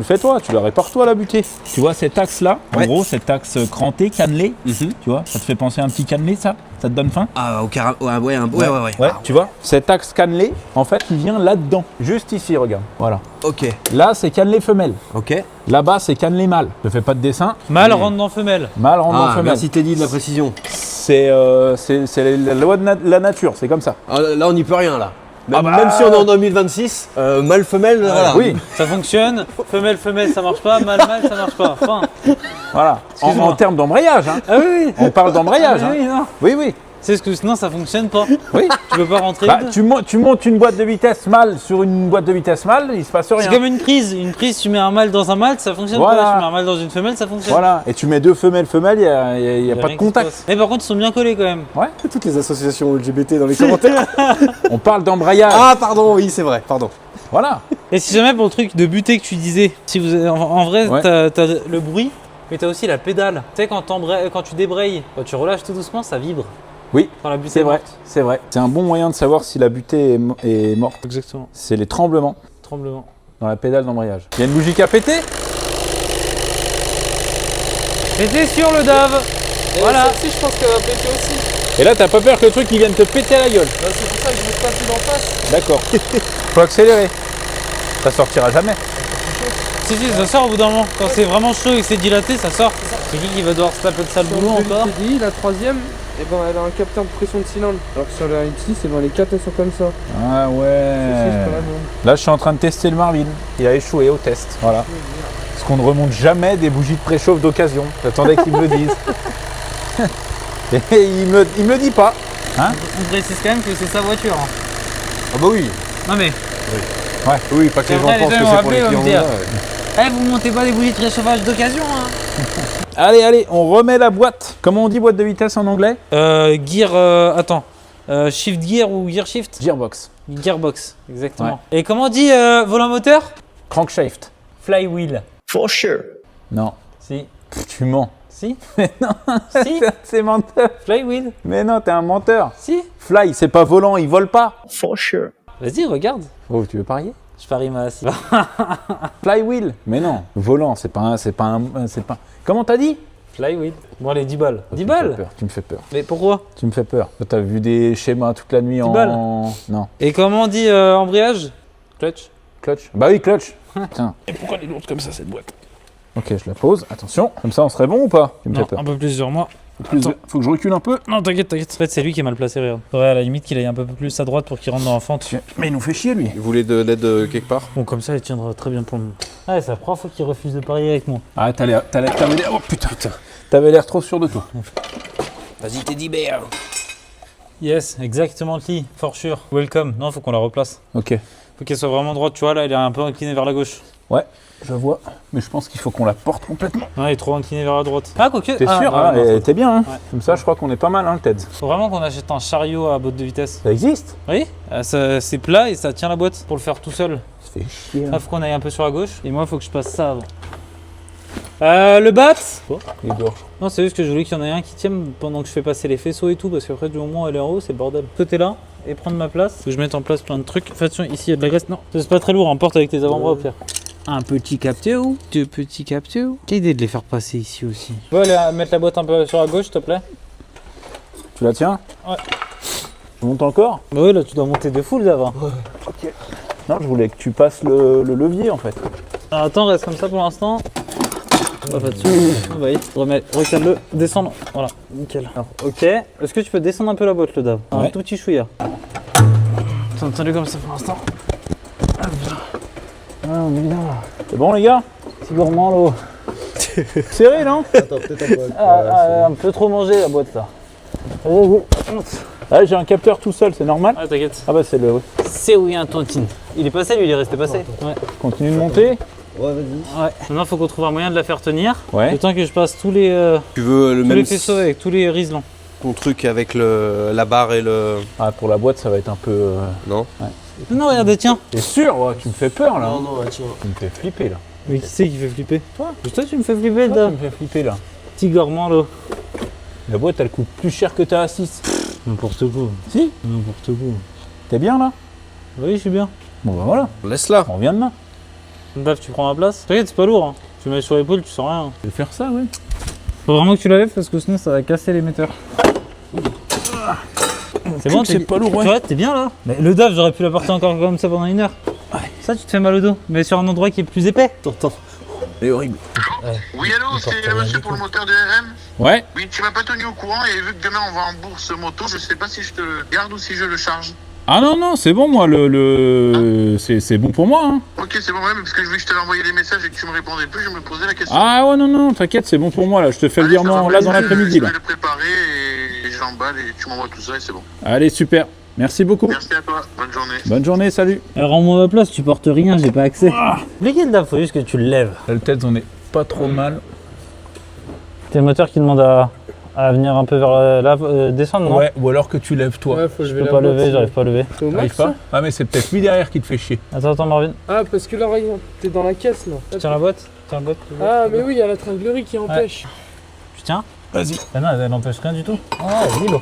la répares toi la butée. Tu vois cet axe là, en Ouais. gros, cet axe cranté, cannelé, tu vois, ça te fait penser à un petit cannelé ça? Ça te donne faim? Ah, au carré. Ouais. Ouais, tu vois, cet axe cannelé, en fait, il vient là-dedans, juste ici, regarde. Voilà. Ok. Là, c'est cannelé femelle. Ok. Là-bas, c'est cannelé mâle. Je fais pas de dessin. Mâle rentre dans femelle. Mâle rentre dans femelle. Merci Teddy de la précision. C'est la loi de la nature, c'est comme ça. Ah, là, on n'y peut rien là. Même si on est en 2026, mâle-femelle, voilà. Oui, Ça fonctionne. Femelle, ça marche pas. Mâle, ça marche pas. Enfin. voilà. Excuse-moi. En termes d'embrayage, hein. Ah oui, oui. On parle d'embrayage. Ah, Hein. oui, non. Oui, oui. C'est ce que sinon ça fonctionne pas. Oui. Tu peux pas rentrer. Bah, tu montes une boîte de vitesse mâle sur une boîte de vitesse mâle, il se passe rien. C'est comme une prise. Une prise, tu mets un mâle dans un mâle, ça fonctionne Voilà. pas. Tu mets un mâle dans une femelle, ça fonctionne. Voilà. Et tu mets deux femelles, il n'y a, Y a pas de rien qui se contact. passe. Mais par contre, ils sont bien collés quand même. Ouais. Toutes les associations LGBT dans les commentaires. On parle d'embrayage. Ah, pardon, oui, c'est vrai, pardon. Voilà. Et si jamais pour le truc de butée que tu disais, si vous en vrai, Ouais. t'as le bruit, mais t'as aussi la pédale. Tu sais, quand tu débrayes, quand tu relâches tout doucement, ça vibre. Oui, Quand la butée c'est est vrai. morte. C'est vrai. C'est un bon moyen de savoir si la butée est morte. Exactement. C'est les tremblements Tremblement. dans la pédale d'embrayage. Il y a une bougie qui a pété? Pété sur le DAV. Voilà. Si, je pense qu'elle va péter aussi. Et là, t'as pas peur que le truc il vienne te péter à la gueule? C'est pour ça que je mets pas plus d'en face. D'accord. Faut accélérer. Ça sortira jamais. Si, ça sort au bout d'un moment. Quand c'est vraiment chaud et que c'est dilaté, ça sort. C'est qui va devoir se taper de sale boulot encore? dit, la troisième, eh ben, elle a un capteur de pression de cylindre. Alors que sur la X6, eh ben, les 4 elles sont comme ça. Ah Celle-ci, ouais. c'est pas la même. Là, je suis en train de tester le Marvin. Il a échoué au test. Voilà. Parce qu'on ne remonte jamais des bougies de préchauffe d'occasion. J'attendais qu'il me le dise. Et il me le dit pas. Hein? On précise quand même que c'est sa voiture. Hein. Ah, bah oui. Non mais, Oui, pas que les gens Après, les pensent gens que vont c'est pour les appeler, clients. vont me dire. là. vous montez pas des bougies de préchauffage d'occasion. Hein. Allez, on remet la boîte. Comment on dit boîte de vitesse en anglais? Attends. Shift gear ou gear shift? Gearbox. Gearbox, exactement. Et comment on dit volant moteur? Crankshaft. Flywheel. Non. Si. Pff, tu mens. Si. Mais non, Si. c'est menteur. Flywheel. Mais non, t'es un menteur. Si. Fly, c'est pas volant, il vole pas. Vas-y, regarde. Oh, tu veux parier? Je parie ma assis. Flywheel. Mais non, volant, c'est pas. Comment t'as dit? Flywheel. Bon, allez, 10 balles. 10 Tu me fais balles. peur, tu me fais peur. Mais pourquoi? Tu me fais peur. Toi, t'as vu des schémas toute la nuit 10 en. balles. Non. Et comment on dit embrayage? Clutch. Clutch. Bah oui, clutch. Tiens. Et pourquoi elle est lourde comme ça cette boîte? Ok, je la pose. Attention. Comme ça, on serait bon ou pas? Tu me fais Non, peur. un peu plus sur moi. Faut que je recule un peu. Non, t'inquiète. En fait, c'est lui qui est mal placé, regarde. Faudrait à la limite qu'il aille un peu plus à droite pour qu'il rentre dans la fente. Mais il nous fait chier lui. Vous voulez de l'aide quelque part? Bon, comme ça, il tiendra très bien pour le moment. Ah, c'est la première fois qu'il refuse de parier avec moi. Ah, t'avais l'air. Oh putain. T'avais l'air trop sûr de toi. Vas-y, Teddy Bear. Yes, exactement, Lee, for sure. Welcome. Non, faut qu'on la replace. Ok. Faut qu'elle soit vraiment droite, tu vois, là, elle est un peu inclinée vers la gauche. Ouais, je vois. Mais je pense qu'il faut qu'on la porte complètement. Ouais, elle est trop inclinée vers la droite. Ah, quoique. T'es ah, sûr ouais, hein, non, et t'es bien, hein. Ouais. Comme ça, je crois qu'on est pas mal, hein, le TED. Faut vraiment qu'on achète un chariot à boîte de vitesse. Ça existe? Oui, c'est plat et ça tient la boîte pour le faire tout seul. Ça fait chier. Là, faut qu'on aille un peu sur la gauche. Et moi, faut que je passe ça avant. Le bat. Il dort. Non, c'est juste que je voulais qu'il y en ait un qui tienne pendant que je fais passer les faisceaux et tout, parce qu'après, du moment où elle est en haut, c'est le bordel. Toi, t'es là et prendre ma place. Faut que je mette en place plein de trucs. Fais attention, ici, il y a de la graisse. Non, c'est pas très lourd, emporte avec tes avant-bras au pire. Un petit capteur, deux petits capteurs. Quelle idée de les faire passer ici aussi. Tu peux aller mettre la boîte un peu sur la gauche, s'il te plaît? Tu la tiens? Ouais. Tu montes encore? Bah oui, là, tu dois monter de full d'avant. Ok. Non, je voulais que tu passes le levier en fait. Alors, attends, reste comme ça pour l'instant. Pas dessus. Bah oui, recale-le, descendre. Voilà, nickel. Alors, ok. Est-ce que tu peux descendre un peu la boîte, le Dave? Un Ouais. tout petit chouïa. Tiens-le comme ça pour l'instant. Ah, on est bien là. C'est bon les gars? Petit gourmand l'eau. Serré non? Attends, peut-être un peu. Un peu trop mangé la boîte là. Vas-y, monte. Ah, j'ai un capteur tout seul, c'est normal? Ah, t'inquiète. Ah bah c'est le... C'est oui, un tontine. Il est passé, lui, il est resté passé. Ouais. Continue de monter. Ouais, vas-y. Ouais. Maintenant, faut qu'on trouve un moyen de la faire tenir. Ouais. Le temps que je passe tous les Tu veux le tous même les faisceaux avec tous les riselons. ton truc avec la barre et le... Ah pour la boîte ça va être un peu... Non? Non, regardez, tiens. T'es sûr? Ouais, tu me fais peur là. Non, non, tiens. Tu me fais flipper là. Mais qui c'est qui fait flipper? Toi. Toi, tu me fais flipper, Toi, Dave. tu me fais flipper là. Petit gourmand l'eau. La boîte elle coûte plus cher que ta assise. N'importe quoi. Si? N'importe quoi. T'es bien là? Oui, je suis bien. Bon bah voilà, Laisse-la. on revient demain. Dave, tu prends ma place? T'inquiète, c'est pas lourd. Hein. Tu le mets sur l'épaule, tu sens rien. Je vais faire ça, ouais. Faut vraiment que tu la lèves parce que sinon ça va casser l'émetteur. C'est bon, C'est pas lourd, Tu ouais. vois, t'es bien là. Mais le Dave, j'aurais pu la porter encore comme ça pendant 1 heure. Ça, tu te fais mal au dos, mais sur un endroit qui est plus épais. T'entends? C'est horrible. Oui, allô, c'est le monsieur pour le moteur de RM. Ouais. Oui, tu m'as pas tenu au courant et vu que demain on va en bourse moto, je sais pas si je te le garde ou si je le charge. Ah non, non, c'est bon moi, c'est bon pour moi. Hein. Ok, c'est bon, ouais, mais parce que je voulais que je te l'envoyais des messages et que tu me répondais plus, je me posais la question. Ah ouais, non, non, t'inquiète, c'est bon pour moi là, je te fais le Allez, ça virement va, là dans je- l'après-midi Je là. vais le préparer et j'emballe et tu m'envoies tout ça et c'est bon. Allez, super. Merci beaucoup. Merci à toi, bonne journée. Bonne journée, salut. Rends-moi ma place, tu portes rien, j'ai pas accès. Lequel Dave, faut juste que tu le lèves. Là, le tête, on est pas trop mal. C'est le moteur qui demande à venir un peu vers là, descendre, non? Ouais, ou alors que tu lèves toi. Ouais, faut Je lever peux la pas boîte, lever, sinon. j'arrive pas à lever. C'est au T'arrives max, pas? ça Ah mais c'est peut-être lui derrière qui te fait chier. Attends, Marvin. Ah, parce que là, regarde, t'es dans la caisse, là. Tiens la boîte. Tiens la boîte. Ah, mais oui, il y a la tringlerie qui empêche. Tu tiens? Vas-y. Ah non, elle n'empêche rien du tout. Ah, vas-y, l'eau.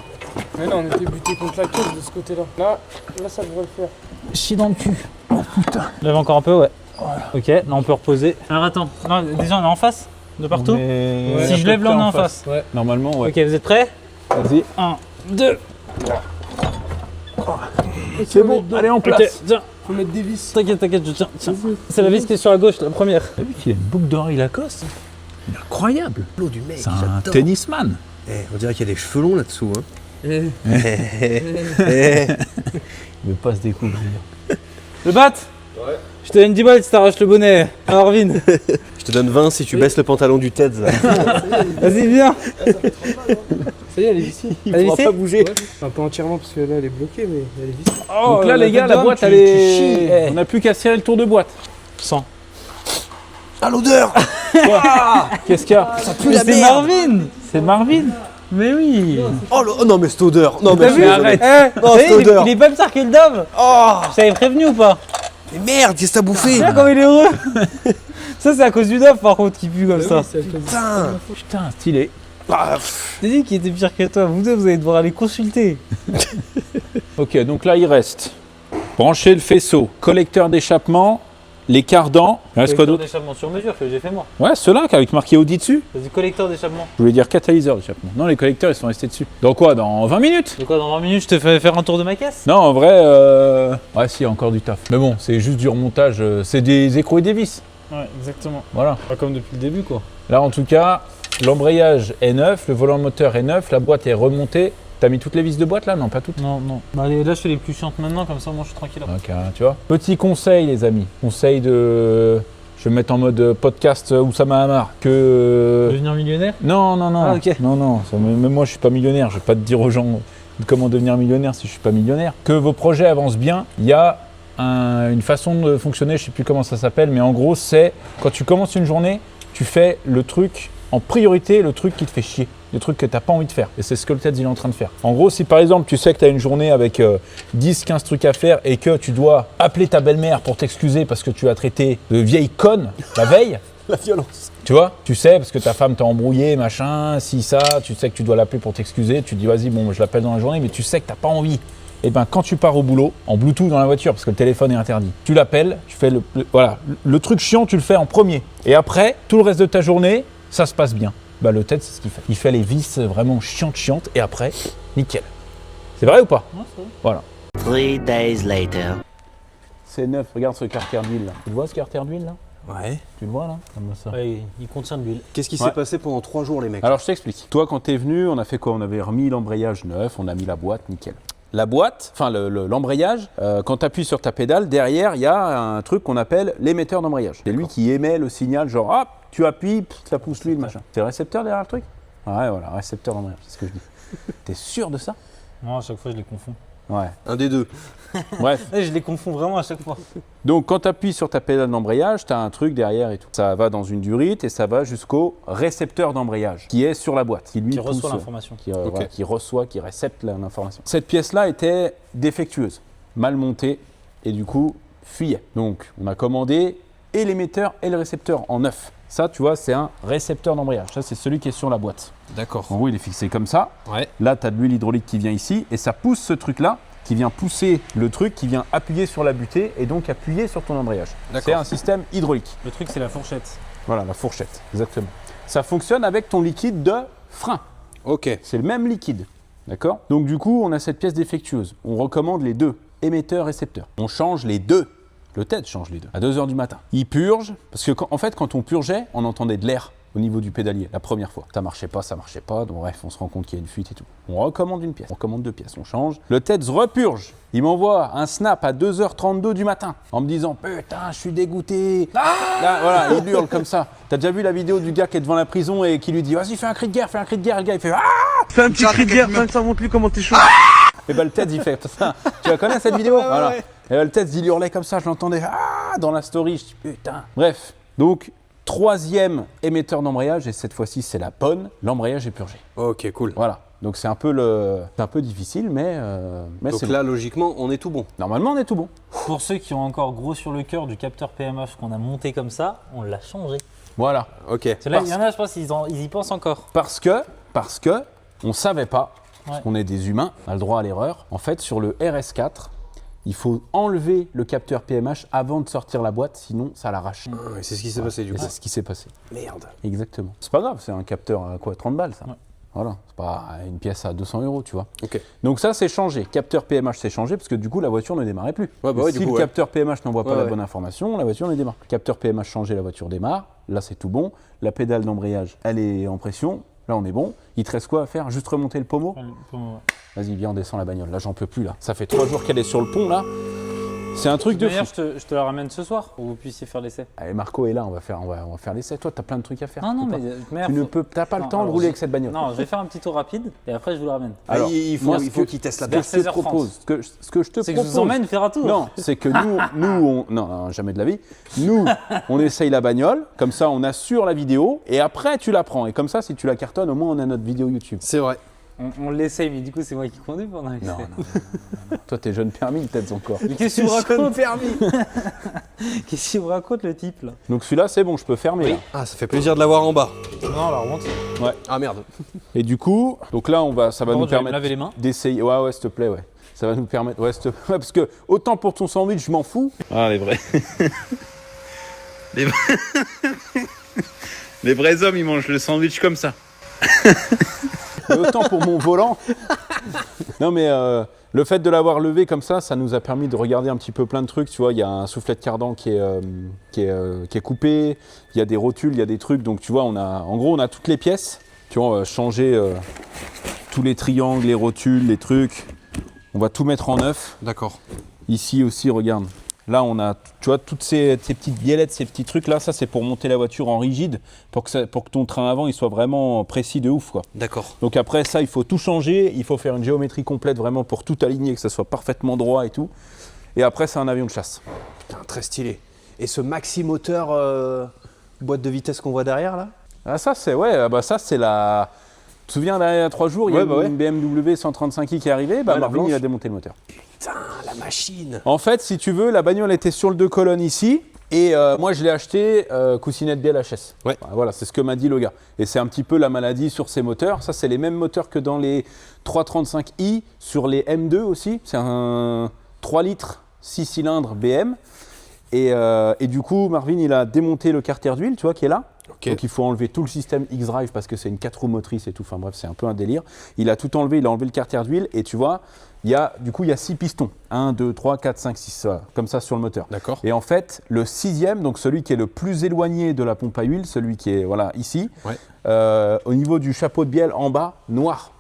Mais non, on était buté contre la caisse de ce côté-là. Là, ça devrait le faire. Chie dans le cul. Oh putain. Lève encore un peu, ouais. Voilà. Ok, là on peut reposer. Alors attends, non, déjà on est en face de partout. Mais- Si je lève là, on est en face. Ouais. Normalement, ouais. Ok, vous êtes prêts? Vas-y. 1, 2. C'est bon, allez en place. Ok, tiens, Faut mettre des vis. t'inquiète, je tiens. Tiens. C'est la vis qui est sur la gauche, la première. T'as vu qu'il a une boucle d'oreille Lacoste? Il est incroyable. L'eau du mec, C'est un tennisman. On dirait qu'il y a des cheveux longs là-dessous. Hein. Eh. Il veut pas se découvrir. Le bat? Ouais. Je te donne 10 balles si t'arraches le bonnet à Arvin. Je te donne 20 si tu baisses le pantalon du Ted. là. Vas-y, viens. Ça y est, elle est ici. Elle est ici? bouger. Ouais. Enfin, pas entièrement parce que là, elle est bloquée, mais elle est ici. Oh, Donc là, les gars, la boîte, elle est... On n'a plus qu'à serrer le tour de boîte. 100. Ah, l'odeur! Qu'est-ce qu'il y a? Mais c'est Marvin. C'est Marvin. Mais oui. Oh, oh non, mais cette odeur! Non, mais T'as je suis vu? désolé. Eh, Non, ça y cette est, odeur. il est pas pire que le Dove. Oh! Je t'avais prévenu ou pas? Mais merde, qu'est-ce que t'as bouffé? Regarde comme il est heureux. Ça, c'est à cause du Dove par contre qui pue comme ça. Oui, c'est à cause de- Putain! Putain, stylé. Ah, T'as dit qu'il était pire que toi. Vous deux, vous allez devoir aller consulter. Ok, donc là, il reste brancher le faisceau, collecteur d'échappement, les cardans. Il reste quoi d'autre? d'échappement sur mesure que j'ai fait moi. Ouais, ceux-là avec marqué Audi dessus. Vas-y, collecteur d'échappement. Je voulais dire catalyseur d'échappement. Non, les collecteurs, ils sont restés dessus. Dans quoi? Dans 20 minutes? De quoi, dans 20 minutes, je te fais faire un tour de ma caisse? Non, en vrai, ouais, si, encore du taf. Mais bon, c'est juste du remontage. C'est des écrous et des vis. Ouais, exactement. Voilà. Pas comme depuis le début, quoi. Là, en tout cas, l'embrayage est neuf, le volant moteur est neuf, la boîte est remontée. T'as mis toutes les vis de boîte là? Non, pas toutes. Non, non. Bah, allez, là, je fais les plus chiantes maintenant, comme ça, moi, je suis tranquille. Ok, tu vois. Petit conseil, les amis. Conseil de... Je vais me mettre en mode podcast Oussama Hamar. Que... Devenir millionnaire? Non, non, non. Ah, ok. Non, non. Même moi, je suis pas millionnaire. Je vais pas te dire aux gens comment devenir millionnaire si je suis pas millionnaire. Que vos projets avancent bien. Il y a une façon de fonctionner, je sais plus comment ça s'appelle, mais en gros, c'est quand tu commences une journée, tu fais le truc en priorité, le truc qui te fait chier, le truc que tu n'as pas envie de faire. Et c'est ce que le TEDS il est en train de faire. En gros, si par exemple, tu sais que tu as une journée avec 10-15 trucs à faire et que tu dois appeler ta belle-mère pour t'excuser parce que tu as traité de vieille conne la veille, La violence. tu vois, tu sais, parce que ta femme t'a embrouillé, machin, si, ça, tu sais que tu dois l'appeler pour t'excuser, tu te dis vas-y, bon, je l'appelle dans la journée, mais tu sais que t'as pas envie. Et ben quand tu pars au boulot, en Bluetooth dans la voiture, parce que le téléphone est interdit, tu l'appelles, tu fais le truc chiant, tu le fais en premier. Et après, tout le reste de ta journée, ça se passe bien. Bah le TED, c'est ce qu'il fait. Il fait les vis vraiment chiantes, et après, nickel. C'est vrai ou pas? Ouais, c'est vrai. Voilà. 3 days later. C'est neuf, regarde ce carter d'huile là. Tu le vois ce carter d'huile là? Ouais. Tu le vois là? Comme ça. Ouais, il contient de l'huile. Qu'est-ce qui Ouais. s'est passé pendant 3 jours, les mecs? Alors je t'explique. Toi quand t'es venu, on a fait quoi? On avait remis l'embrayage neuf, on a mis la boîte, nickel. La boîte, enfin l'embrayage, quand tu appuies sur ta pédale, derrière il y a un truc qu'on appelle l'émetteur d'embrayage. C'est lui qui émet le signal genre hop, tu appuies, pff, ça pousse l'huile, machin. C'est le récepteur derrière le truc? Ouais voilà, récepteur d'embrayage, c'est ce que je dis. T'es sûr de ça? Moi, à chaque fois, je les confonds. Ouais. Un des deux. Bref. Je les confonds vraiment à chaque fois. Donc quand tu appuies sur ta pédale d'embrayage, tu as un truc derrière et tout. Ça va dans une durite et ça va jusqu'au récepteur d'embrayage qui est sur la boîte. Qui lui Qui reçoit pousse, l'information. voilà, qui reçoit, qui récepte l'information. Cette pièce-là était défectueuse, mal montée et du coup fuyait. Donc on a commandé et l'émetteur et le récepteur en neuf. Ça, tu vois, c'est un récepteur d'embrayage. Ça, c'est celui qui est sur la boîte. D'accord. En gros, il est fixé comme ça. Ouais. Là, tu as de l'huile hydraulique qui vient ici et ça pousse ce truc-là, qui vient pousser le truc, qui vient appuyer sur la butée et donc appuyer sur ton embrayage. D'accord. C'est un système hydraulique. Le truc, c'est la fourchette. Voilà, la fourchette, exactement. Ça fonctionne avec ton liquide de frein. Ok. C'est le même liquide, d'accord? Donc du coup, on a cette pièce défectueuse. On recommande les deux, émetteur-récepteur. On change les deux. Le TED change les deux, à 2h du matin. Il purge, parce que en fait, quand on purgeait, on entendait de l'air au niveau du pédalier, la première fois. Ça marchait pas, donc bref, on se rend compte qu'il y a une fuite et tout. On recommande une pièce, on recommande deux pièces, on change. Le TED repurge. Il m'envoie un snap à 2h32 du matin, en me disant « Putain, je suis dégoûté !» Là, voilà, il hurle comme ça. T'as déjà vu la vidéo du gars qui est devant la prison et qui lui dit « Vas-y, fais un cri de guerre, fais un cri de guerre !» Le gars, il fait « Ah !» Fais un petit cri de guerre, ça montre lui comment t'es chaud. Et ben le TED, il fait ça. Tu la connais cette vidéo? Voilà. Et ben, le TED, il hurlait comme ça, je l'entendais dans la story. Je dis putain. Bref, donc troisième émetteur d'embrayage, et cette fois-ci c'est la bonne, l'embrayage est purgé. Ok, cool. Voilà. Donc c'est un peu difficile, mais Donc c'est là, bon. logiquement, on est tout bon. Normalement on est tout bon. Pour ceux qui ont encore gros sur le cœur du capteur PMH qu'on a monté comme ça, on l'a changé. Voilà. Ok. C'est là, il y en a, je pense, ils y pensent encore. Parce que on savait pas, parce Ouais. qu'on est des humains, on a le droit à l'erreur. En fait, sur le RS4, il faut enlever le capteur PMH avant de sortir la boîte, sinon ça l'arrache. Ouais, c'est ce qui s'est passé du Et coup. c'est ce qui s'est passé. Merde. Exactement. C'est pas grave, c'est un capteur à quoi, 30 balles ça. Ouais. Voilà, c'est pas une pièce à 200 €, tu vois. Ok. Donc ça c'est changé, capteur PMH c'est changé parce que du coup la voiture ne démarrait plus. Ouais, bah ouais, si du coup, le ouais. capteur PMH n'envoie pas Ouais, la ouais. bonne information, la voiture ne démarre plus. Capteur PMH changé, la voiture démarre, là c'est tout bon. La pédale d'embrayage, elle est en pression, là on est bon. Il te reste quoi à faire? Juste remonter le pommeau? Vas-y, viens, on descend la bagnole, là j'en peux plus là. Ça fait 3 jours qu'elle est sur le pont là. C'est un truc de fou. D'ailleurs, je te la ramène ce soir pour que vous puissiez faire l'essai. Allez, Marco est là, on va faire l'essai. Toi, t'as plein de trucs à faire. Non, non, Faut mais pas- merde, tu ne faut- peux, t'as pas le Non, temps de alors, rouler je- avec cette bagnole. Non, je vais faire un petit tour rapide et après je vous le ramène. Alors, il moi, faut qu'il teste la ce que bagnole. je te 16h30. propose, ce que je te C'est que je propose, vous emmène faire un tour. non, c'est que non, jamais de la vie. Nous, on essaye la bagnole, comme ça, on assure la vidéo, et après, tu la prends. Et comme ça, si tu la cartonnes, au moins, on a notre vidéo YouTube. C'est vrai. On l'essaye, mais du coup, c'est moi qui conduis pendant l'essai. Non. Toi, t'es jeune permis, peut-être encore. Mais qu'est-ce que tu me racontes Qu'est-ce qu'il me raconte le type là? Donc celui-là, c'est bon, je peux fermer. Là. Ah, ça fait plaisir de l'avoir en bas. Non, la remonte. Ah merde. Et du coup, donc là, ça va nous Je vais me permettre laver les mains. d'essayer. Ouais, s'il te plaît, ouais. Ça va nous permettre. Ouais, s'il te plaît. Ouais, parce que autant pour ton sandwich, je m'en fous. Ah, les vrais. Les vrais hommes, ils mangent le sandwich comme ça. Mais autant pour mon volant. Non, mais le fait de l'avoir levé comme ça nous a permis de regarder un petit peu plein de trucs. Tu vois, il y a un soufflet de cardan qui est coupé, il y a des rotules, il y a des trucs. Donc, tu vois, en gros, on a toutes les pièces. Tu vois, on va changer tous les triangles, les rotules, les trucs. On va tout mettre en neuf. D'accord. Ici aussi, regarde. Là, on a, tu vois, toutes ces petites biellettes, ces petits trucs là, ça c'est pour monter la voiture en rigide, pour que ton train avant il soit vraiment précis de ouf, quoi. D'accord. Donc après ça, il faut tout changer, il faut faire une géométrie complète vraiment pour tout aligner, que ça soit parfaitement droit et tout. Et après, c'est un avion de chasse. Putain, très stylé. Et ce maxi moteur boîte de vitesse qu'on voit derrière là? Ah, ça, c'est ça, c'est la. Tu te souviens, il y a 3 jours, il y a Ouais, une BMW 135i qui est arrivée, Ouais, la Marvin, blanche. il a démonté le moteur. Putain, la machine. En fait, si tu veux, la bagnole était sur le 2 colonnes ici. Et moi, je l'ai acheté coussinet de bielle HS. Ouais. Voilà, c'est ce que m'a dit le gars. Et c'est un petit peu la maladie sur ces moteurs. Ça, c'est les mêmes moteurs que dans les 335i, sur les M2 aussi. C'est un 3 litres, 6 cylindres BM. Et du coup, Marvin, il a démonté le carter d'huile, tu vois, qui est là. Ok. Donc il faut enlever tout le système X-Drive parce que c'est une 4 roues motrices et tout. Enfin bref, c'est un peu un délire. Il a tout enlevé, il a enlevé le carter d'huile. Et tu vois, il y a 6 pistons. 1, 2, 3, 4, 5, 6, comme ça sur le moteur. D'accord. Et en fait, le 6e, donc celui qui est le plus éloigné de la pompe à huile, celui qui est voilà, ici, Ouais. au niveau du chapeau de bielle en bas, noir.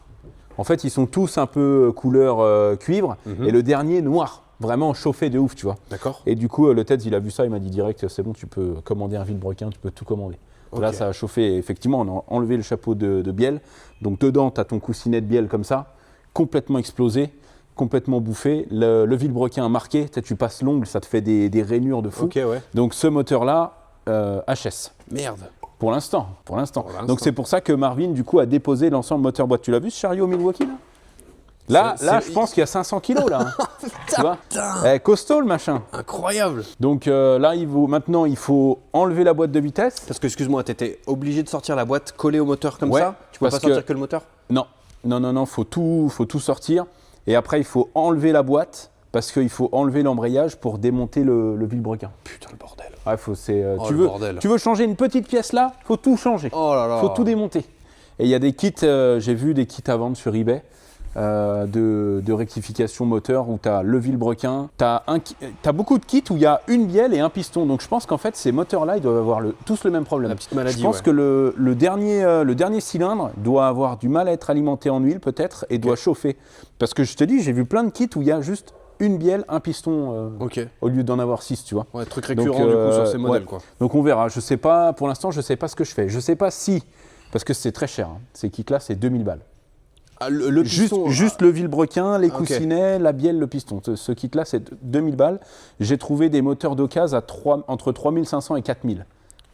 En fait, ils sont tous un peu couleur cuivre. Et le dernier, noir. Vraiment chauffé de ouf, tu vois. D'accord. Et du coup, le TEDS, il a vu ça, il m'a dit direct, c'est bon, tu peux commander un vilebrequin, tu peux tout commander. Ok. Là, ça a chauffé. Et effectivement, on a enlevé le chapeau de bielle. Donc dedans, tu as ton coussinet de bielle comme ça, complètement explosé, complètement bouffé. Le vilebrequin marqué, tu passes l'ongle, ça te fait des rainures de fou. Ok, ouais. Donc ce moteur-là, HS. Merde. Pour l'instant. l'instant. Donc c'est pour ça que Marvin, du coup, a déposé l'ensemble moteur-boîte. Tu l'as vu ce chariot Milwaukee là Là, je pense qu'il y a 500 kilos là. Hein. Tu vois costaud le machin. Incroyable. Donc là, maintenant, il faut enlever la boîte de vitesse. Parce que, excuse-moi, t'étais obligé de sortir la boîte collée au moteur comme Ouais, ça? Tu peux pas parce sortir que le moteur? Non, faut tout sortir. Et après, il faut enlever la boîte parce qu'il faut enlever l'embrayage pour démonter le vilebrequin. Putain, le bordel. Ouais, Oh, tu le bordel. veux changer une petite pièce là, faut tout changer. Oh là là. Faut tout démonter. Et il y a des kits, j'ai vu des kits à vendre sur eBay. De rectification moteur où tu as le vilebrequin, tu as beaucoup de kits où il y a une bielle et un piston. Donc je pense qu'en fait ces moteurs-là, ils doivent avoir tous le même problème. La petite maladie, je pense ouais. que le dernier cylindre doit avoir du mal à être alimenté en huile peut-être et doit chauffer. Parce que je te dis, j'ai vu plein de kits où il y a juste une bielle, un piston Ok. au lieu d'en avoir 6, tu vois. Ouais, truc récurrent Donc, du coup sur ces ouais. modèles quoi. Donc on verra. Je sais pas, pour l'instant, je sais pas ce que je fais. Je sais pas si, parce que c'est très cher. Hein. Ces kits-là, c'est 2000 balles. Ah, le piston, Juste le vilebrequin, les ok. coussinets, la bielle, le piston. Ce kit-là, c'est 2000 balles. J'ai trouvé des moteurs d'occasion entre 3500 et 4000.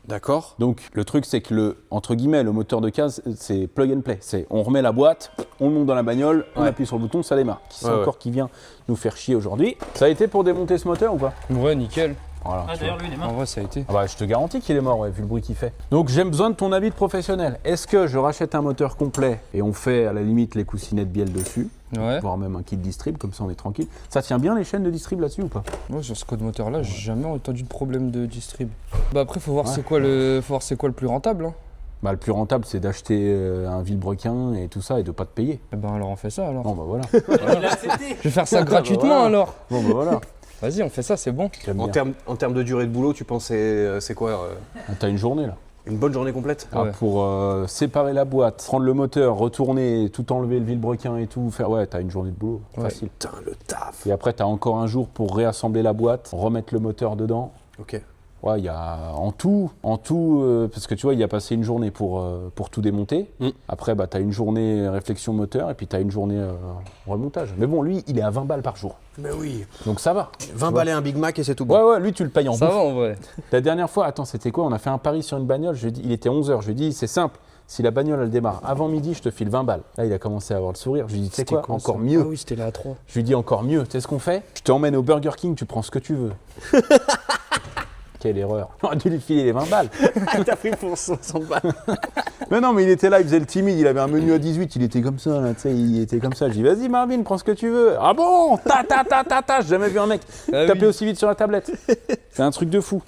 D'accord. Donc le truc, c'est que entre guillemets, le moteur d'occasion, c'est plug and play. On remet la boîte, on le monte dans la bagnole, on Ouais. appuie sur le bouton, ça démarre. Qui c'est Ouais, encore qui vient nous faire chier aujourd'hui? Ça a été pour démonter ce moteur ou pas? Ouais, nickel. Voilà, tu vois. lui, il est En vrai, ça a été. Ah bah, je te garantis qu'il est mort, ouais, vu le bruit qu'il fait. Donc j'ai besoin de ton avis de professionnel. Est-ce que je rachète un moteur complet et on fait à la limite les coussinets de bielle dessus, Ouais. voire même un kit distrib, comme ça on est tranquille. Ça tient bien les chaînes de distrib là-dessus ou pas? Moi, sur ce code moteur-là, j'ai jamais entendu de problème de distrib. Bah après, faut voir Ouais. c'est quoi le plus rentable. Hein. Bah le plus rentable c'est d'acheter un vilebrequin et tout ça et de pas te payer. Eh ben alors on fait ça alors. Bon bah voilà. Je vais faire ça gratuitement voilà. alors. Bon bah voilà. Vas-y, on fait ça, c'est bon. J'aime En bien. termes de durée de boulot, tu penses c'est quoi T'as une journée là. une bonne journée complète? Ah, Ouais. pour séparer la boîte, prendre le moteur, retourner, tout enlever le vilebrequin et tout, faire ouais, t'as une journée de boulot, Ouais. facile. Putain, le taf. Et après t'as encore un jour pour réassembler la boîte, remettre le moteur dedans. Ok. Ouais, il y a en tout, parce que tu vois, il y a passé une journée pour tout démonter. Mm. Après, bah, tu as une journée réflexion moteur et puis tu as une journée remontage. Mais bon, lui, il est à 20 balles par jour. Mais oui. Donc ça va. 20 balles et un Big Mac et c'est tout Ouais, bon. ouais, lui, tu le payes en Ça bouffe. va en vrai. La dernière fois, attends, c'était quoi? On a fait un pari sur une bagnole. Je lui ai dit, il était 11h. Je lui ai dit, c'est simple. Si la bagnole, elle démarre avant midi, je te file 20 balles. Là, il a commencé à avoir le sourire. Je lui ai dit, tu sais quoi? Encore Ah mieux. oui, c'était là à 3. Je lui ai dit, encore mieux. Tu sais ce qu'on fait? Je t'emmène au Burger King, tu prends ce que tu veux. Quelle erreur. J'aurais dû lui filer les 20 balles. T'as pris pour 60 balles. Mais non, mais il était là, il faisait le timide, il avait un menu à 18, il était comme ça, là, tu sais, il était comme ça. Je dis, vas-y Marvin, prends ce que tu veux. Ah bon? J'ai jamais vu un mec taper aussi vite sur la tablette. C'est un truc de fou.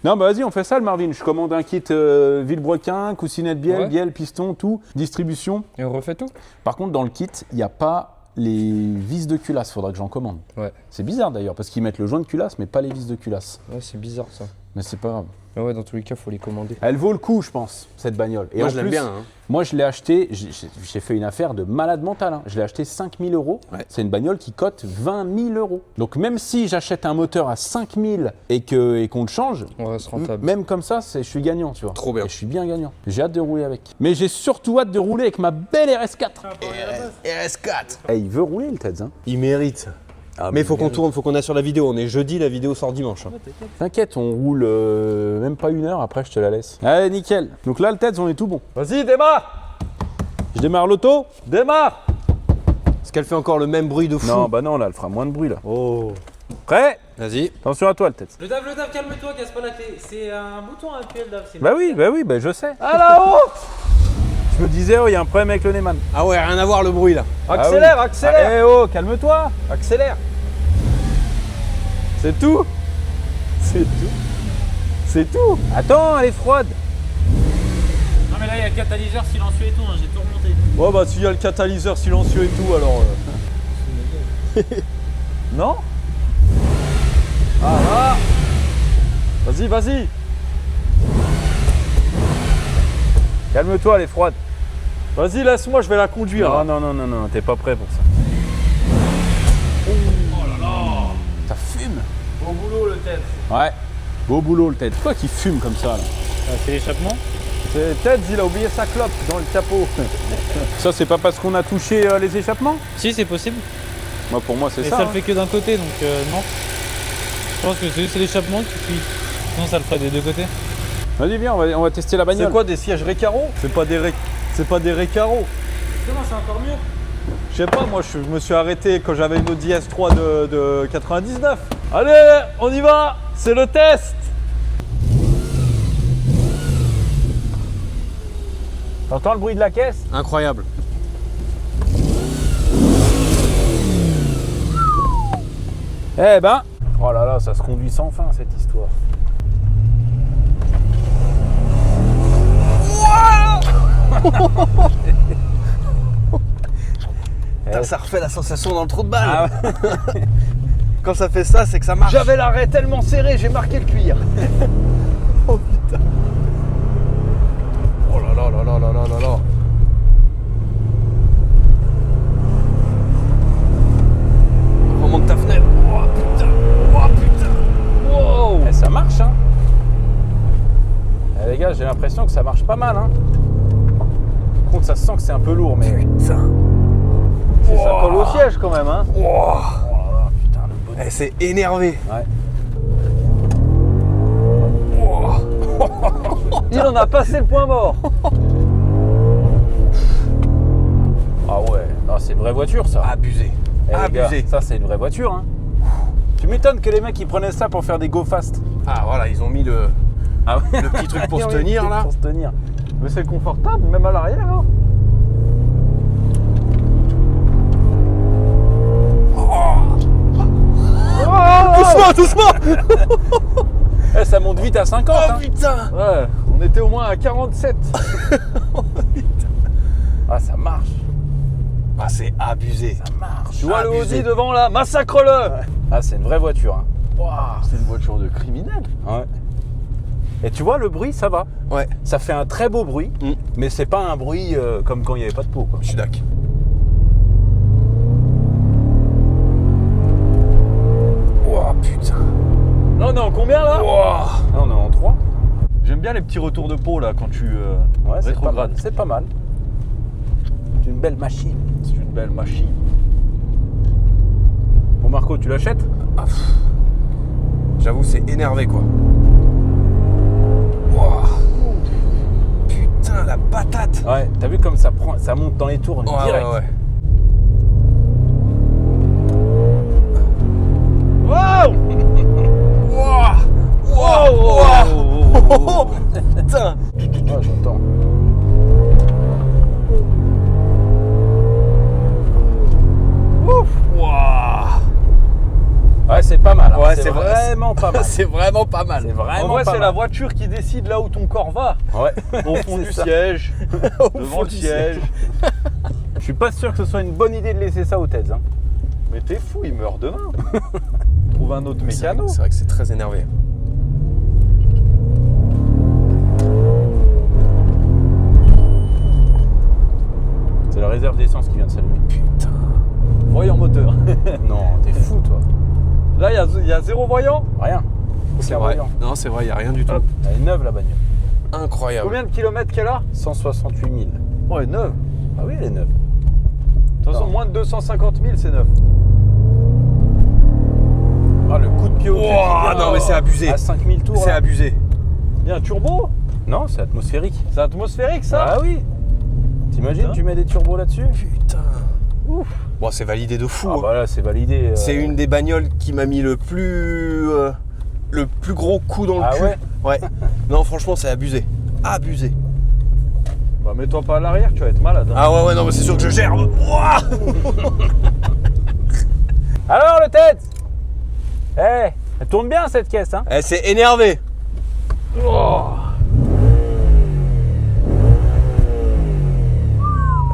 Non, bah vas-y, on fait ça le Marvin. Je commande un kit vilebrequin, coussinet de bielle, Ouais. bielle, piston, tout, distribution. Et on refait tout? Par contre, dans le kit, il n'y a pas les vis de culasse, faudra que j'en commande. Ouais. C'est bizarre d'ailleurs, parce qu'ils mettent le joint de culasse, mais pas les vis de culasse. Ouais, c'est bizarre ça. Mais c'est pas grave. Mais ouais, dans tous les cas, faut les commander. Elle vaut le coup, je pense, cette bagnole. Et Moi, en je l'aime plus, bien, hein. Moi, je l'ai acheté, j'ai fait une affaire de malade mental. Hein. Je l'ai acheté 5 000 €. Ouais. C'est une bagnole qui cote 20 000 €. Donc, même si j'achète un moteur à 5 000 et qu'on le change, On reste rentable. même comme ça, je suis gagnant, tu vois. Trop bien. Et je suis bien gagnant. J'ai hâte de rouler avec. Mais j'ai surtout hâte de rouler avec ma belle RS4. RS4. Eh, il veut rouler, le Teds. Hein. Il mérite. Mais il faut qu'on tourne, faut qu'on assure la vidéo. On est jeudi, la vidéo sort dimanche. Hein. T'inquiète, on roule même pas 1 heure, après je te la laisse. Allez, nickel. Donc là, le tête, on est tout bon. Vas-y, démarre. Je démarre l'auto? Démarre. Est-ce qu'elle fait encore le même bruit de fou? Non, bah non, là, elle fera moins de bruit, là. Oh. Prêt? Vas-y. Attention à toi, le tête. Le Dave, calme-toi, casse pas la clé. C'est un bouton actuel, Dave. Bah oui, bah je sais. À là-haut. Je me disais, oh, il y a un problème avec le Neyman. Ah ouais, rien à voir le bruit là. Accélère, Ah oui. accélère. Eh oh, calme-toi. Accélère. C'est tout. C'est tout. C'est tout. Attends, elle est froide. Non, mais là, il y a le catalyseur silencieux et tout, hein, j'ai tout remonté. Ouais, bah s'il y a le catalyseur silencieux et tout, alors. Non? Ah là. Vas-y, vas-y. Calme-toi, elle est froide. Vas-y, laisse-moi, je vais la conduire. Non, t'es pas prêt pour ça. Oh là là. Ça fume. Bon boulot, le tête. Ouais. Beau boulot, le tête. Quoi qui fume comme ça, là? C'est l'échappement. C'est Ted, il a oublié sa clope dans le capot. Ça, c'est pas parce qu'on a touché les échappements? Si, c'est possible. Moi, pour moi, c'est Mais ça. ça hein. le fait que d'un côté, donc non. Je pense que c'est l'échappement qui fuit. Sinon, ça le ferait des deux côtés. Vas-y, viens, on va tester la bagnole. C'est quoi, des sièges Recaro? C'est pas des Recaro. Comment c'est encore mieux? Je sais pas, moi je me suis arrêté quand j'avais une Audi S3 de 99. Allez, on y va, c'est le test. T'entends le bruit de la caisse? Incroyable. Eh ben, oh là là, ça se conduit sans fin cette histoire. Putain, ça refait la sensation dans le trou de balle. Ah ouais. Quand ça fait ça, c'est que ça marche. J'avais l'arrêt tellement serré, j'ai marqué le cuir. Oh putain. Oh là là là là là là là là. Remonte ta fenêtre. Oh putain. Oh putain. Wow. Eh, ça marche, hein. Eh, les gars, j'ai l'impression que ça marche pas mal, hein. Par contre, ça se sent que c'est un peu lourd, mais... Putain. Ça colle au siège quand même, hein. Oh. Oh là là, putain, le bonnet. Eh, c'est énervé. Ouais. Il en a passé le point mort. Ah ouais, non, c'est une vraie voiture, ça. Abusé. Eh, les gars, Abusé. ça, c'est une vraie voiture, hein. Tu m'étonnes que les mecs, ils prenaient ça pour faire des go fast. Ah voilà, ils ont mis le Ah ouais. petit truc pour se Oui, tenir là. Pour se tenir. Mais c'est confortable, même à l'arrière. Hein. Doucement, doucement. Eh, ça monte vite à 50, Oh hein. putain. Ouais, on était au moins à 47. Ah, ça marche. Ah, c'est abusé. Ça marche. Tu vois le Abusé. Audi devant là, massacre-le. Ah, c'est une vraie voiture, hein. Waouh, c'est une voiture de criminel. Ouais. Et tu vois, le bruit, ça va. Ouais, Ça fait un très beau bruit, Mm. mais c'est pas un bruit comme quand il n'y avait pas de peau, quoi. je suis d'accord. Oh putain. Là on est en combien là? Ah, on est en 3. J'aime bien les petits retours de peau là quand tu Ouais, c'est pas mal. rétrogrades. C'est pas mal. C'est une belle machine. C'est une belle machine. Bon, Marco, tu l'achètes? J'avoue, c'est énervé quoi. Wow. Putain, la patate. Ouais, t'as vu comme ça prend, ça monte dans les tours Ouais, direct. ouais, ouais. Wow. Oh putain. Ouais, j'entends. Ouais, c'est pas mal. Hein. Ouais, c'est c'est vrai. vraiment pas mal. C'est vraiment pas mal. C'est vraiment En vrai, pas c'est mal. la voiture qui décide là où ton corps va. Ouais. Au fond C'est du ça. siège, Au devant fond le du siège. Je suis pas sûr que ce soit une bonne idée de laisser ça au TEDS. Hein. Mais t'es fou, il meurt demain. Trouve un autre C'est mécano. vrai que c'est très énervé. C'est la réserve d'essence qui vient de s'allumer. Putain. Voyant moteur. Non, t'es fou, toi. Là, il y a zéro voyant. Rien. C'est Aucun vrai. voyant. Non, c'est vrai, il n'y a rien du tout. Hop, elle est neuve, la bagnole. Incroyable. Combien de kilomètres qu'elle a? 168 000. Ouais, neuve. Ah oui, elle est neuve. De toute façon, Non. moins de 250 000, c'est neuf. Ah, le coup de pied au cul. Oh, non, mais c'est abusé. À 5000 tours. C'est là. abusé. Il y a un turbo. Non, c'est atmosphérique. C'est atmosphérique ça. Ah oui. T'imagines, Putain. tu mets des turbos là-dessus? Putain. Bon, c'est validé de fou. Ah hein. bah là, c'est validé. C'est une des bagnoles qui m'a mis le plus gros coup dans le Ah cul. ouais. Ouais. Non, franchement, c'est abusé. Abusé. Bah mets-toi pas à l'arrière, tu vas être malade. Hein. Ah ouais, non, mais c'est sûr que je gerbe. Ouah. Alors, le tête. Eh, elle tourne bien cette caisse, hein? Elle s'est énervée.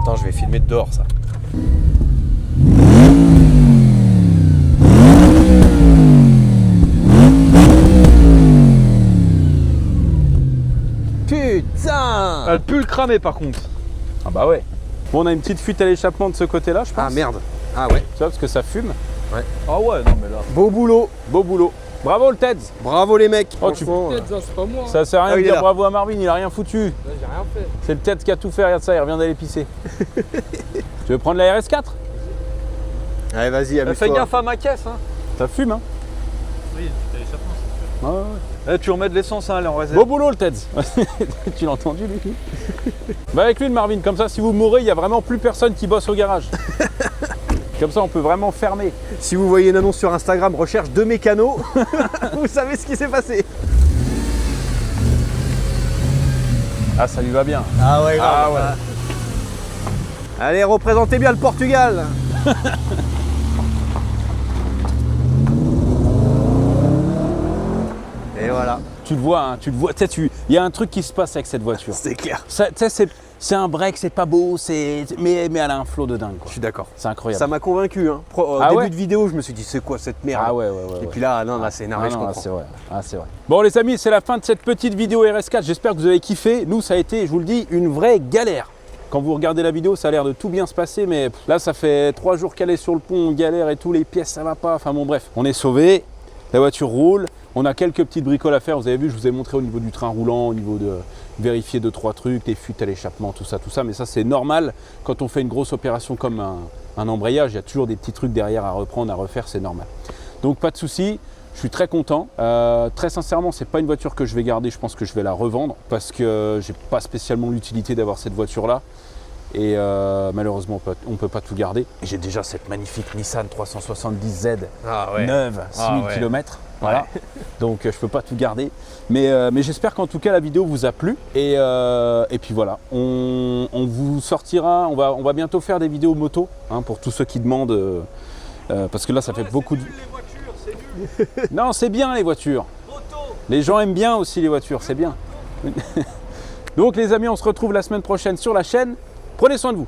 Attends, je vais filmer de dehors ça. Putain. Elle pue le cramer par contre. Ah bah ouais. Bon, on a une petite fuite à l'échappement de ce côté-là, je pense. Ah merde. Ah ouais. Tu vois, parce que ça fume. Ah ouais, non mais là. Beau boulot. Beau boulot. Bravo le Teds. Bravo les mecs. Oh, tu... Franchement, Peut-être, ça, c'est pas moi. Ça sert à rien Ah, de il est dire là. bravo à Marvin, il a rien foutu. Là, j'ai rien fait. C'est le Teds qui a tout fait, regarde ça, il revient d'aller pisser. Tu veux prendre la RS4? Allez, vas-y, avec Fais gaffe à ma caisse. Hein. Ça fume, hein? Oui, t'as l'échappement, c'est Ouais, ouais. sûr. Eh, tu remets de l'essence, hein, elle est en réserve. Beau boulot le Teds. Tu l'as entendu lui? Va avec lui le Marvin, comme ça si vous mourrez, il n'y a vraiment plus personne qui bosse au garage. Comme ça on peut vraiment fermer. Si vous voyez une annonce sur Instagram, recherche 2 mécanos, vous savez ce qui s'est passé. Ah ça lui va bien. Ah ouais, Ah ouais. Allez, représentez bien le Portugal. Et voilà. Tu le vois, hein, tu le vois. Tu sais, il y a un truc qui se passe avec cette voiture. C'est clair. Ça, tu sais, c'est un break, c'est pas beau, mais elle a un flow de dingue. Je Quoi. suis d'accord. C'est incroyable. Ça m'a convaincu. Hein. Au Ah début ouais de vidéo, je me suis dit, c'est quoi cette merde? Ah ouais. Et puis là, non, là, c'est énervé, Ah je non, comprends. c'est vrai. Ah, c'est vrai. Bon les amis, c'est la fin de cette petite vidéo RS4. J'espère que vous avez kiffé. Nous, ça a été, je vous le dis, une vraie galère. Quand vous regardez la vidéo, ça a l'air de tout bien se passer, mais là, ça fait 3 jours qu'elle est sur le pont, on galère et tout, les pièces, ça va pas. Enfin bon, bref, on est sauvés. La voiture roule. On a quelques petites bricoles à faire. Vous avez vu, je vous ai montré au niveau du train roulant, au niveau de vérifier 2-3 trucs, les fuites à l'échappement, tout ça. Mais ça, c'est normal. Quand on fait une grosse opération comme un embrayage, il y a toujours des petits trucs derrière à reprendre, à refaire, c'est normal. Donc, pas de souci. Je suis très content. Très sincèrement, c'est pas une voiture que je vais garder. Je pense que je vais la revendre parce que j'ai pas spécialement l'utilité d'avoir cette voiture-là. Et malheureusement, on peut pas tout garder. Et j'ai déjà cette magnifique Nissan 370Z neuve, 6000 km. Voilà. Donc je peux pas tout garder. Mais j'espère qu'en tout cas la vidéo vous a plu. Et puis voilà, on vous sortira, on va bientôt faire des vidéos moto hein, pour tous ceux qui demandent. Parce que là ça fait beaucoup de... Non, c'est bien les voitures. Les gens aiment bien aussi les voitures, c'est bien. Donc les amis, on se retrouve la semaine prochaine sur la chaîne. Prenez soin de vous.